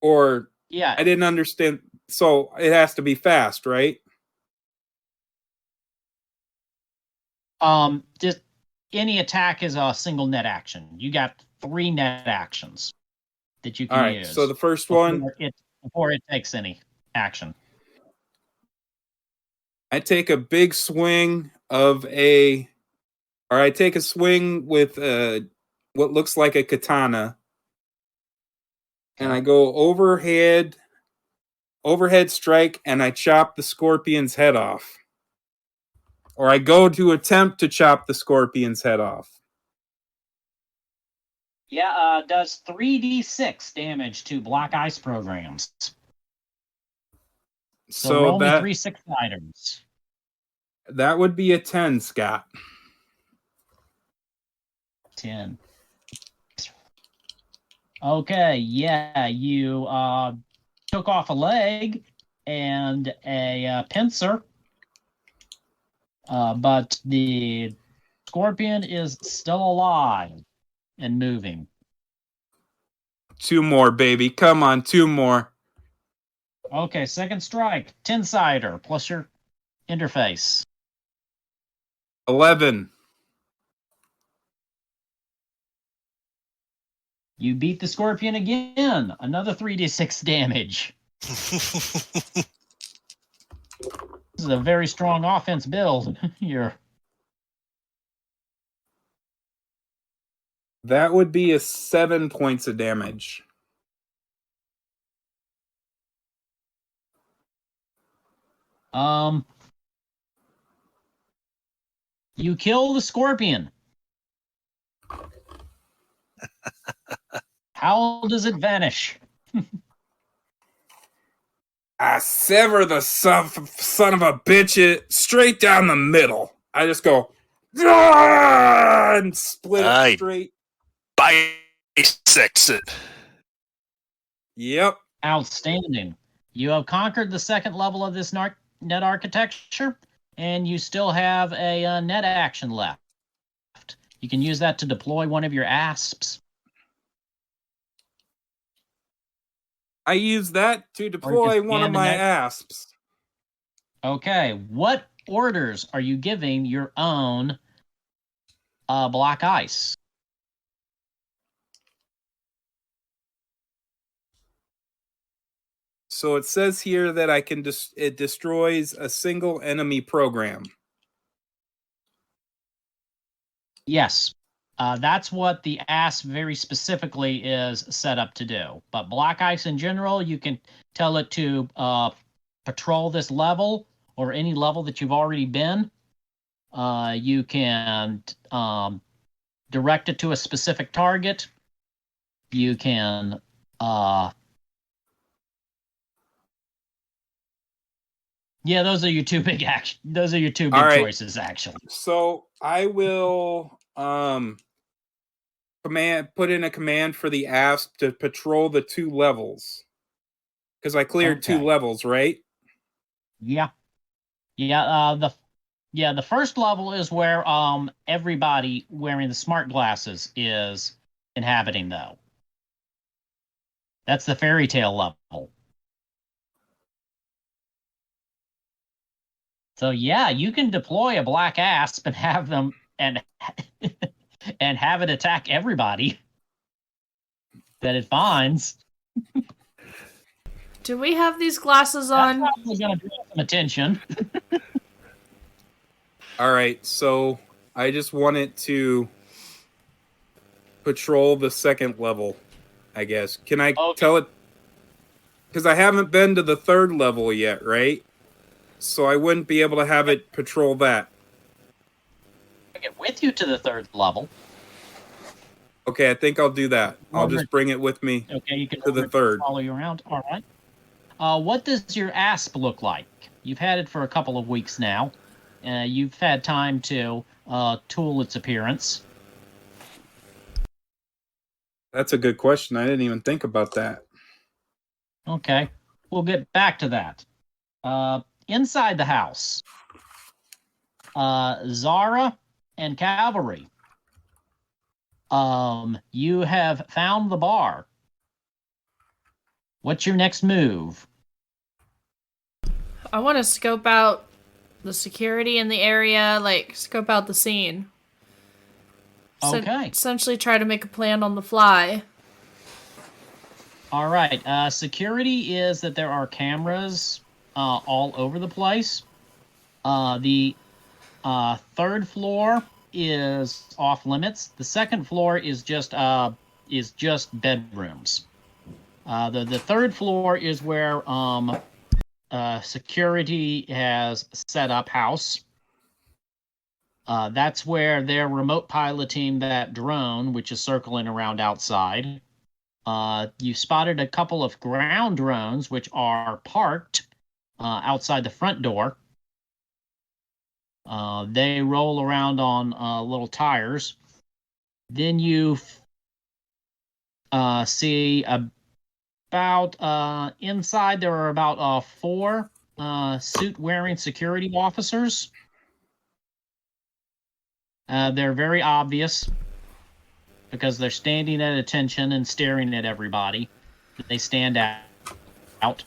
Or Yeah. I didn't understand. So it has to be fast, right? Just any attack is a single net action. You got 3 net actions that you can All right. use. So the first one, before it takes any action. I take a big swing I take a swing with what looks like a katana, and I go overhead strike, and I chop the scorpion's head off. Or I go to attempt to chop the scorpion's head off. Yeah, does 3d6 damage to black ice programs. So roll me 3 6-siders. That would be a 10, Scott. 10. Okay, yeah, you took off a leg and a pincer, but the scorpion is still alive and moving. 2 more, baby. Come on, 2 more. Okay, second strike. 10-sider plus your interface. 11. You beat the scorpion again. Another 3d6 damage. This is a very strong offense build here. That would be a 7 points of damage. You kill the scorpion. How does it vanish? I sever the son of a bitch straight down the middle. I just go and split it straight. Bisects it. Yep. Outstanding. You have conquered the second level of this net architecture, and you still have a net action left. You can use that to deploy one of your asps. I use that to deploy one of my asps. Okay, what orders are you giving your own black ice? So it says here that I can it destroys a single enemy program. Yes. That's what the asp very specifically is set up to do. But black ice in general, you can tell it to patrol this level or any level that you've already been. You can direct it to a specific target. You can yeah, those are your two big choices, actually. So I will put in a command for the asp to patrol the 2 levels. Because I cleared 2 levels, right? Yeah. Yeah, the first level is where everybody wearing the smart glasses is inhabiting, though. That's the fairy tale level. So yeah, you can deploy a black asp and have them and have it attack everybody that it finds. Do we have these glasses on? That's probably going to draw some attention. All right, so I just want it to patrol the second level, I guess. Can I tell it? Because I haven't been to the 3rd level yet, right? So I wouldn't be able to have it patrol that. I get with you to the 3rd level. Okay, I think I'll do that. I'll just bring it with me. Okay, you can to the third. follow you around. All right. What does your asp look like? You've had it for a couple of weeks now. You've had time to tool its appearance. That's a good question. I didn't even think about that. Okay, we'll get back to that. Inside the house, Zara and Cavalry. You have found the bar. What's your next move? I want to scope out the security in the area, like scope out the scene. Okay. Essentially try to make a plan on the fly. All right. Security is that there are cameras all over the place. The third floor is off limits. The second floor is just bedrooms. The third floor is where security has set up house. That's where they're remote piloting that drone, which is circling around outside. You spotted a couple of ground drones, which are parked outside the front door. They roll around on little tires. Then you see about inside there are about 4 suit-wearing security officers. They're very obvious because they're standing at attention and staring at everybody. They stand out.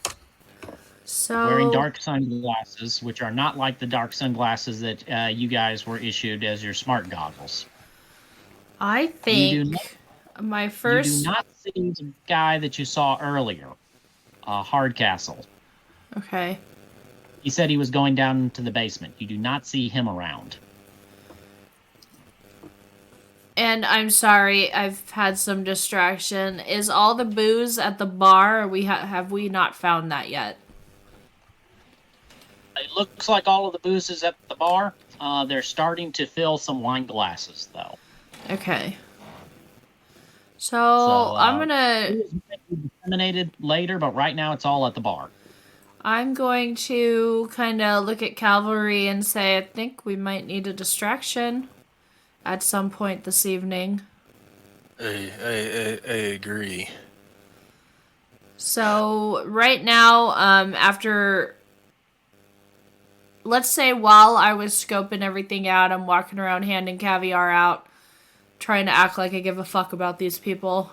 So Wearing dark sunglasses, which are not like the dark sunglasses that you guys were issued as your smart goggles. I think my first... You do not see the guy that you saw earlier, Hardcastle. Okay. He said he was going down to the basement. You do not see him around. And I'm sorry, I've had some distraction. Is all the booze at the bar? Or have we not found that yet? It looks like all of the booze is at the bar. They're starting to fill some wine glasses, though. Okay. So I'm gonna disseminated later, but right now it's all at the bar. I'm going to kind of look at Cavalry and say I think we might need a distraction at some point this evening. I agree. So right now, after, let's say while I was scoping everything out, I'm walking around handing caviar out, trying to act like I give a fuck about these people,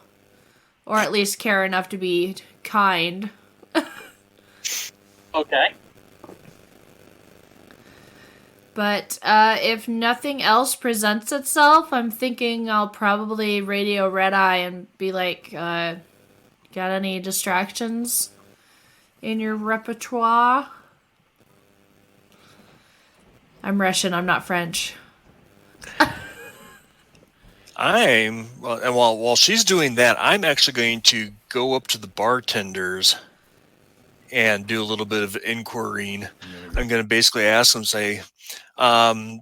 or at least care enough to be kind. Okay. But if nothing else presents itself, I'm thinking I'll probably radio Red Eye and be like, got any distractions in your repertoire? I'm Russian, I'm not French. While she's doing that, I'm actually going to go up to the bartenders and do a little bit of inquiring. I'm going to basically ask them, say, I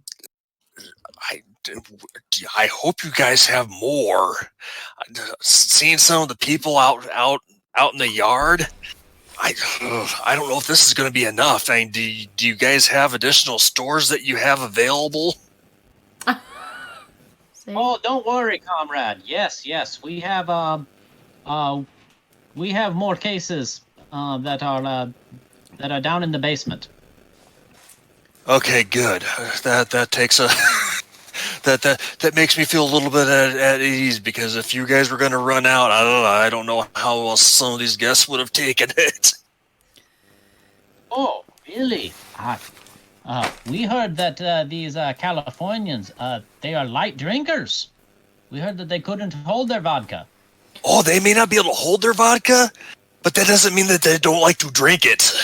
hope you guys have more. Seeing some of the people out in the yard, I don't know if this is going to be enough. I mean, do you guys have additional stores that you have available? Oh, don't worry, comrade. Yes, we have more cases that are down in the basement. Okay, good. That takes a that makes me feel a little bit at ease, because if you guys were going to run out, I don't know how else some of these guests would have taken it. Oh, really? We heard that these Californians, they are light drinkers. We heard that they couldn't hold their vodka. Oh, they may not be able to hold their vodka, but that doesn't mean that they don't like to drink it.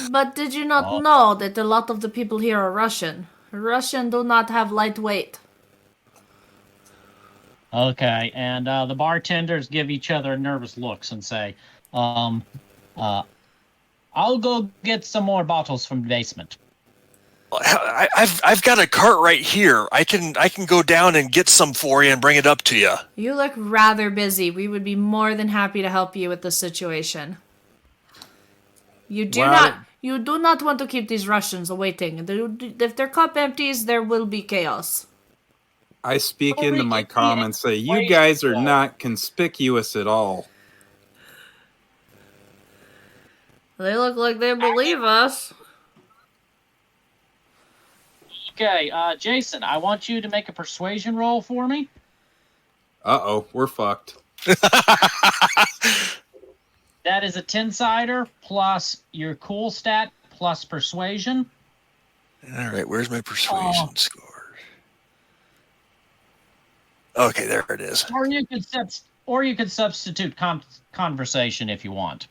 But did you not know that a lot of the people here are Russian? Russian do not have lightweight. Okay, and the bartenders give each other nervous looks and say, I'll go get some more bottles from the basement. I've got a cart right here. I can go down and get some for you and bring it up to you. You look rather busy. We would be more than happy to help you with this situation. You do not want to keep these Russians waiting. If their cup empties, there will be chaos. I speak into my comments, say, you guys are not conspicuous at all. They look like they believe us. Okay, Jason, I want you to make a persuasion roll for me. Uh-oh, we're fucked. That is a 10-sider plus your cool stat plus persuasion. All right, where's my persuasion score? Okay, there it is. Or you could substitute conversation if you want.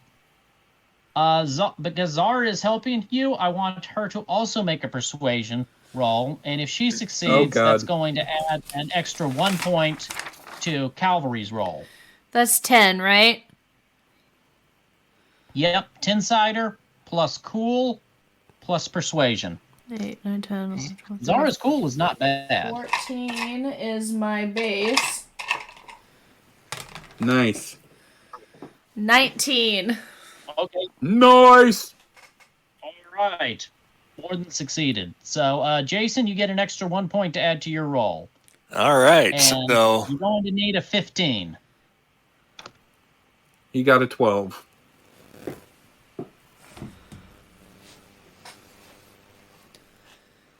Because Zara is helping you, I want her to also make a persuasion roll, and if she succeeds, that's going to add an extra 1 point to Calvary's roll. That's 10, right? Yep, 10-sider plus cool plus persuasion. 8, 9, 10, 12, Zara's cool is not bad. 14 is my base. Nice. 19. Okay. Nice! All right. More than succeeded. So, Jason, you get an extra 1 point to add to your roll. All right. And So you're going to need a 15. He got a 12.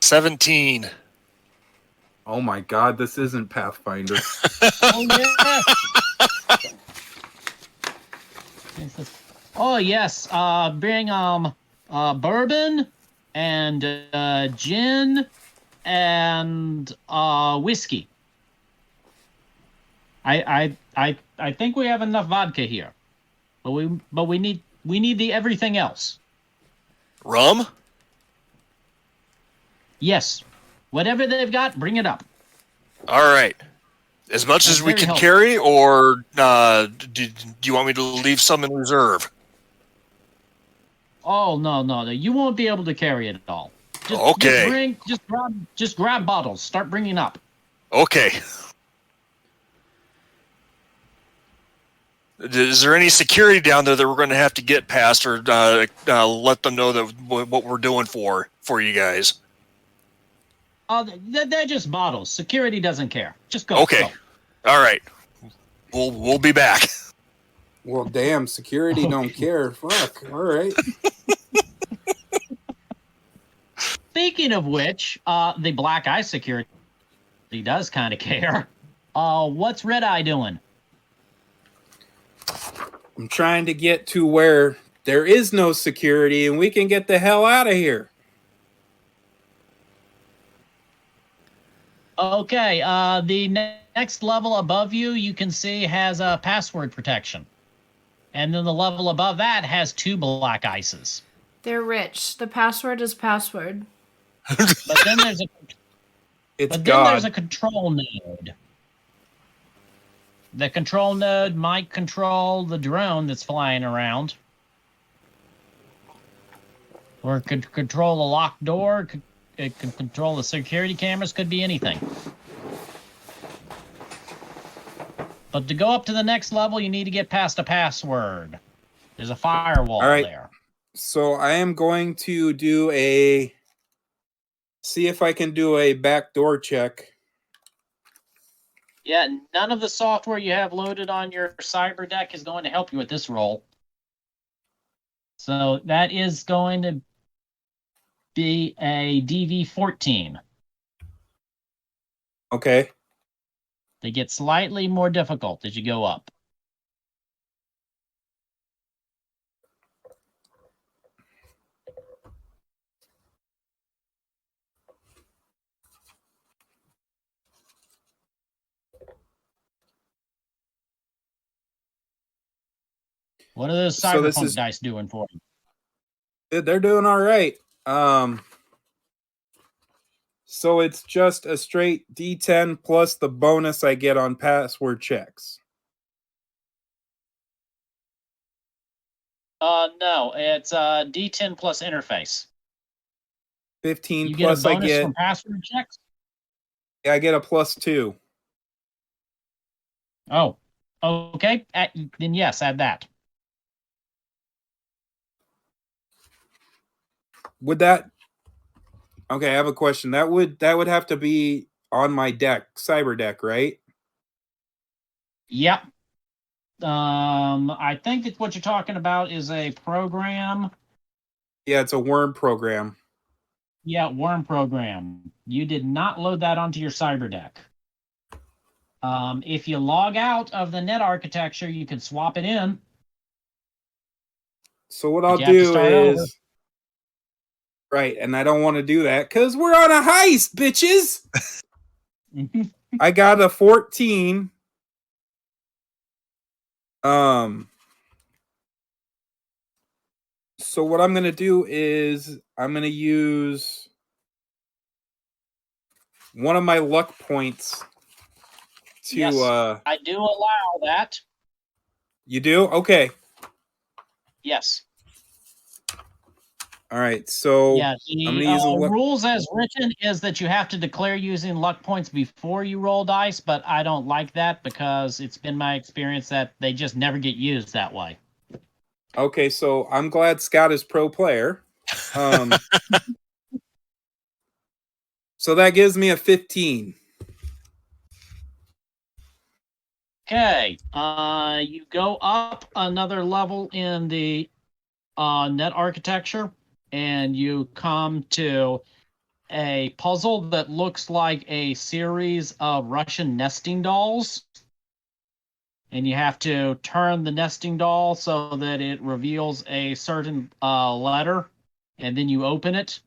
$17. Oh my god, this isn't Pathfinder. Oh yes. Bring bourbon and gin and whiskey. I think we have enough vodka here, but we need the everything else. Rum? Yes, whatever they've got, bring it up. All right. As much That's as we very can helpful. carry, or do you want me to leave some in reserve? Oh no! You won't be able to carry it at all. Okay. Just grab bottles. Start bringing up. Okay. Is there any security down there that we're going to have to get past, or let them know that what we're doing for you guys? They're just bottles. Security doesn't care. Just go. Okay. Go. All right. We'll be back. Well, damn, security don't care. Fuck, all right. Speaking of which, the Black Eye security does kind of care. What's Red Eye doing? I'm trying to get to where there is no security and we can get the hell out of here. Okay, the next level above you can see has a password protection. And then the level above that has 2 black ices. They're rich. The password is password. But then there's a control node. The control node might control the drone that's flying around. Or it could control the locked door. It could control the security cameras. Could be anything. But to go up to the next level, you need to get past a password. There's a firewall there. So I am going to see if I can do a backdoor check. Yeah, none of the software you have loaded on your cyber deck is going to help you with this roll. So that is going to be a DV14. Okay. They get slightly more difficult as you go up. What are those Cyberpunk dice doing for you? They're doing all right. So it's just a straight D10 plus the bonus I get on password checks. No, it's D10 plus interface. 15 You get a plus I bonus get. from password checks? I get a +2. Oh, okay. Then yes, add that. Would that? Okay, I have a question. That would have to be on my deck, cyber deck, right? Yep. I think that what you're talking about is a program. Yeah, it's a worm program. Yeah, worm program. You did not load that onto your cyber deck. If you log out of the net architecture, you can swap it in. So what But I'll you have to do start is over. right, and I don't want to do that because we're on a heist, bitches. I got a 14. So what I'm gonna do is I'm gonna use one of my luck points to Yes, I do allow that. You do? Okay. Yes. All right. So Yeah, I'm the gonna use a luck. rules as written is that you have to declare using luck points before you roll dice, but I don't like that because it's been my experience that they just never get used that way. Okay, so I'm glad Scott is pro player. So that gives me a 15. Okay, you go up another level in the net architecture, and you come to a puzzle that looks like a series of Russian nesting dolls. And you have to turn the nesting doll so that it reveals a certain letter, and then you open it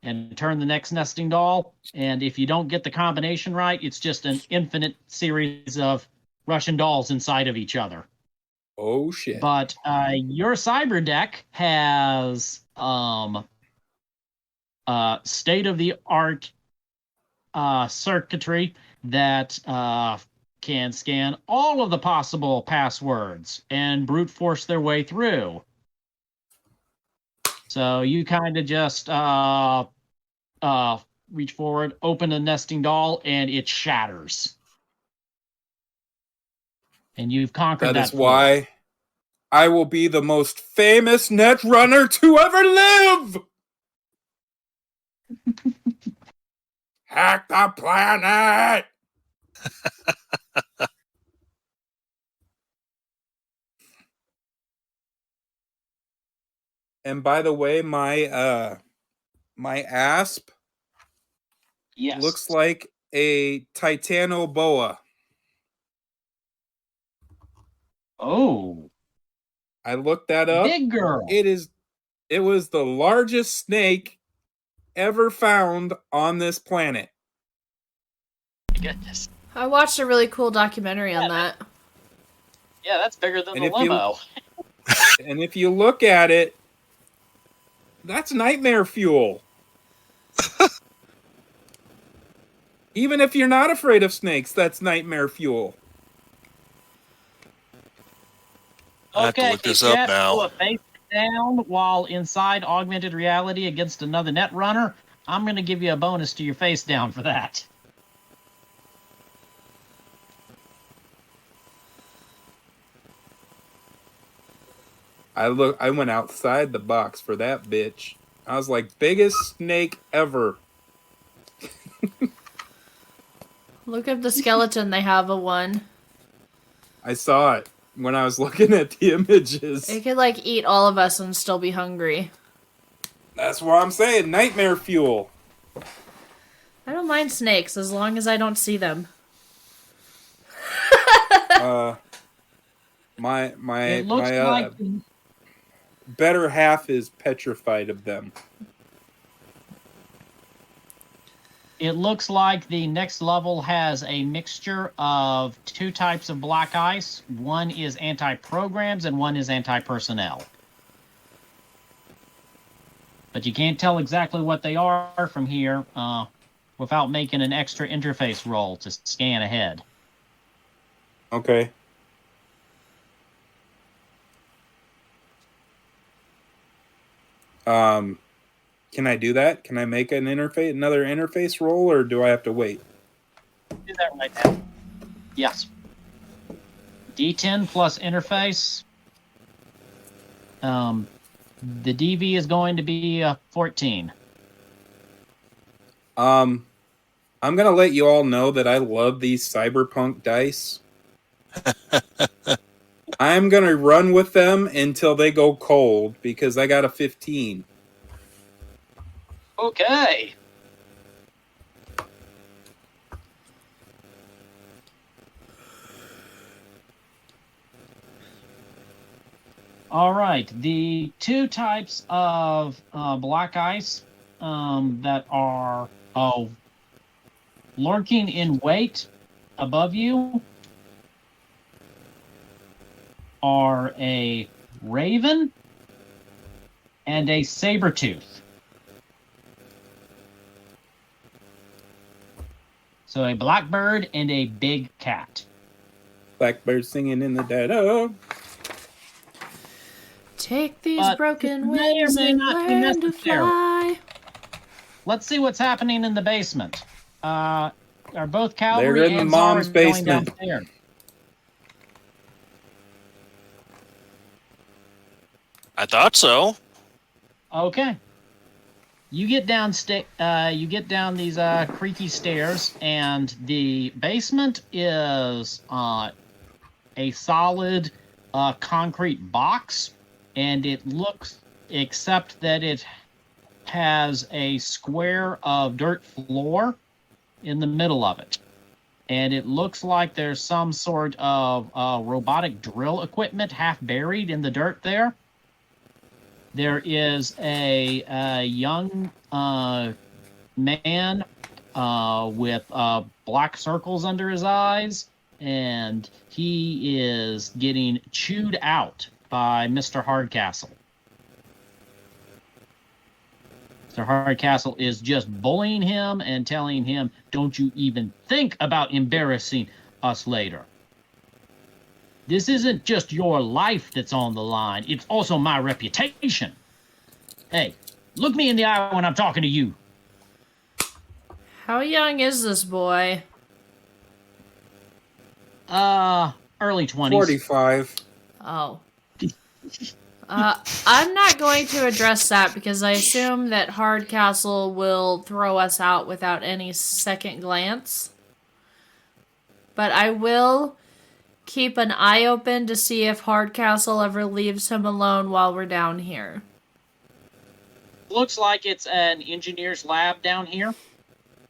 and turn the next nesting doll. And if you don't get the combination right, it's just an infinite series of Russian dolls inside of each other. Oh shit. But your cyber deck has state-of-the-art circuitry that can scan all of the possible passwords and brute force their way through. So you kind of just reach forward, open a nesting doll, and it shatters. And you've conquered that. That is why I will be the most famous net runner to ever live. Hack the planet. And by the way, my asp looks like a titano boa. Oh. I looked that up. Big girl. It was the largest snake ever found on this planet. Goodness. I watched a really cool documentary on that. Yeah, that's bigger than the limo. And if you look at it, that's nightmare fuel. Even if you're not afraid of snakes, that's nightmare fuel. I have to look this up now. Put face down while inside augmented reality against another net runner. I'm going to give you a bonus to your face down for that. I went outside the box for that bitch. I was like, biggest snake ever. Look at the skeleton they have of one. I saw it when I was looking at the images. It could like eat all of us and still be hungry. That's what I'm saying. Nightmare fuel. I don't mind snakes as long as I don't see them. My like better half is petrified of them. It looks like the next level has a mixture of two types of black ice. One is anti-programs and one is anti-personnel. But you can't tell exactly what they are from here without making an extra interface roll to scan ahead. Okay. Can I do that? Can I make another interface roll, or do I have to wait? Do that right now. Yes. D10 plus interface. The DV is going to be 14. I'm gonna let you all know that I love these Cyberpunk dice. I'm gonna run with them until they go cold because I got a 15. Okay. All right. The two types of black ice that are lurking in wait above you are a raven and a saber-tooth. So a blackbird and a big cat. Blackbird singing in the dead of. Take these But broken it may or wings may and not be learn to necessary. fly. Let's see what's happening in the basement. Are both cavalry They're in the and mom's Zara going basement. downstairs? I thought so. Okay. You get down these creaky stairs, and the basement is a solid concrete box, and it looks, except that it has a square of dirt floor in the middle of it. And it looks like there's some sort of robotic drill equipment half buried in the dirt there. There is a young man with black circles under his eyes, and he is getting chewed out by Mr. Hardcastle. Mr. Hardcastle is just bullying him and telling him, "Don't you even think about embarrassing us later. This isn't just your life that's on the line. It's also my reputation. Hey, look me in the eye when I'm talking to you." How young is this boy? Early 20s. 45. Oh. I'm not going to address that because I assume that Hardcastle will throw us out without any second glance. But I will keep an eye open to see if Hardcastle ever leaves him alone while we're down here. Looks like it's an engineer's lab down here.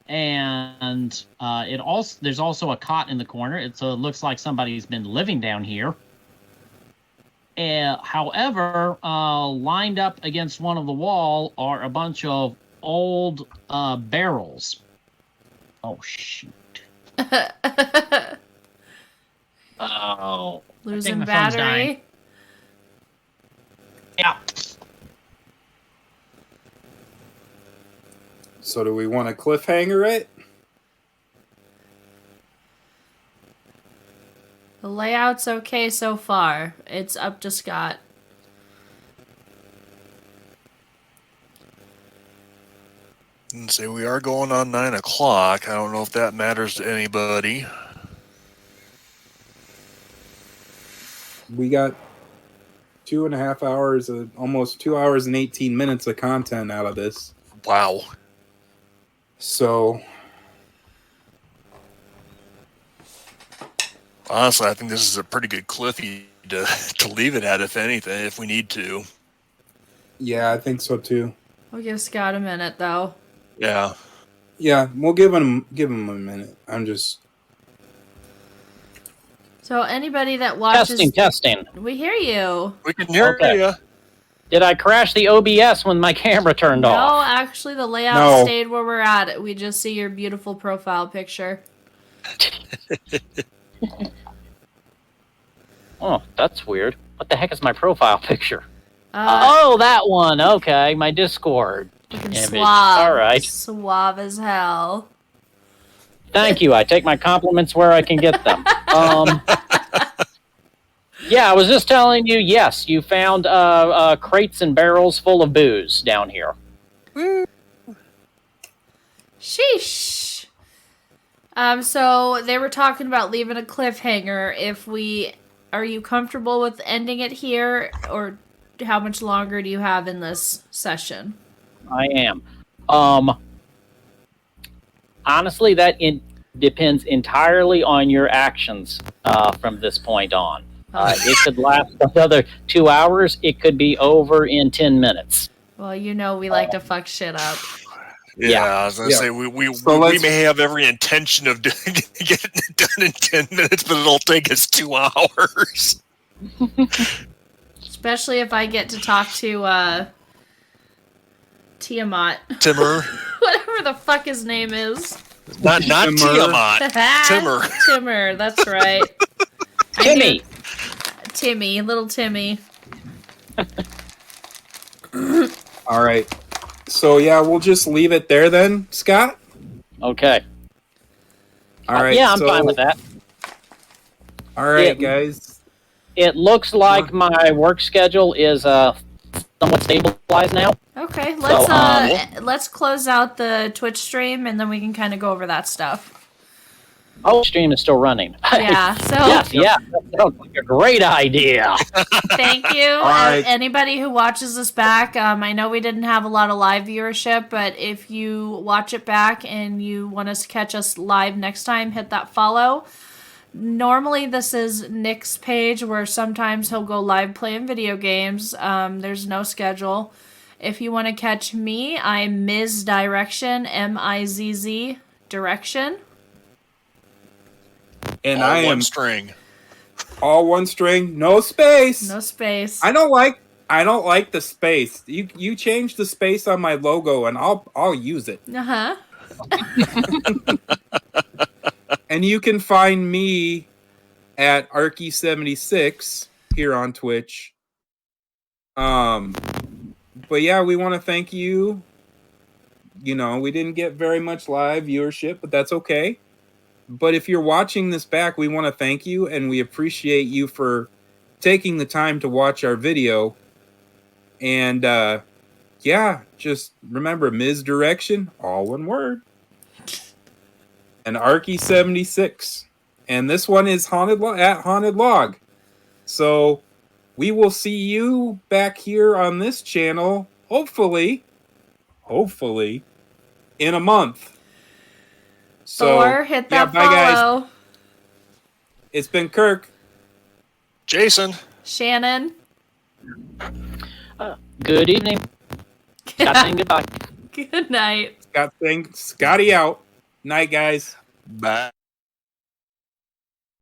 And there's also a cot in the corner. It looks like somebody's been living down here. However, lined up against one of the wall are a bunch of old barrels. Oh, shoot. Oh. Losing my phone's dying. battery. Yeah. So do we want to cliffhanger it? The layout's okay so far. It's up to Scott. And say we are going on 9 o'clock. I don't know if that matters to anybody. We got 2.5 hours, almost 2 hours and 18 minutes of content out of this. Wow. So, Honestly, I think this is a pretty good cliffy to leave it at, if anything, if we need to. yeah, I think so too. We'll give Scott a minute, though. Yeah. Yeah, we'll give him a minute. I'm just So anybody that watches... Testing. We hear you. We can hear Okay. you. Did I crash the OBS when my camera turned No, off? actually, the layout No. stayed where we're at. We just see your beautiful profile picture. Oh, that's weird. What the heck is my profile picture? Uh, Oh, that one. Okay, my Discord image. Suave. All right. Suave as hell. Thank you. I take my compliments where I can get them. Yeah, I was just telling you, yes, you found crates and barrels full of booze down here. Sheesh. So they were talking about leaving a cliffhanger. Are you comfortable with ending it here, or how much longer do you have in this session? I am. Honestly, depends entirely on your actions from this point on. It could last another 2 hours. It could be over in 10 minutes. Well, we like to fuck shit up. Yeah, I was gonna say we may have every intention of getting it done in 10 minutes, but it'll take us 2 hours. Especially if I get to talk to Tiamat. Timur. Whatever the fuck his name is. Not Tiamat. Timur. Timur, that's right. Timmy, little Timmy. All right. So yeah, we'll just leave it there then, Scott. Okay. All right. Yeah, I'm fine with that. All right, guys. It looks like my work schedule is somewhat stabilized now. Okay, let's close out the Twitch stream and then we can kind of go over that stuff. Oh, stream is still running. Yeah, so yeah, that sounds like a great idea. Thank you. right. Anybody who watches this back, I know we didn't have a lot of live viewership, but if you watch it back and you want us to catch us live next time, hit that follow. Normally, this is Nick's page where sometimes he'll go live playing video games. There's no schedule. If you want to catch me, I'm Ms. Direction, Mizz Direction. And all I am one string. All one string, no space. No space. I don't like the space. You change the space on my logo and I'll use it. Uh-huh. And you can find me at Arky76 here on Twitch. But yeah, we want to thank you. We didn't get very much live viewership, but that's okay. But if you're watching this back, we want to thank you, and we appreciate you for taking the time to watch our video. And just remember, Ms. Direction, all one word. And Arky76. And this one is at Haunted Log. So we will see you back here on this channel, hopefully, in a month. So, Thor, hit that bye, follow. Guys. It's been Kirk. Jason. Shannon. Good evening. Scott saying goodbye. Good night. Scotty out. Night, guys. Bye.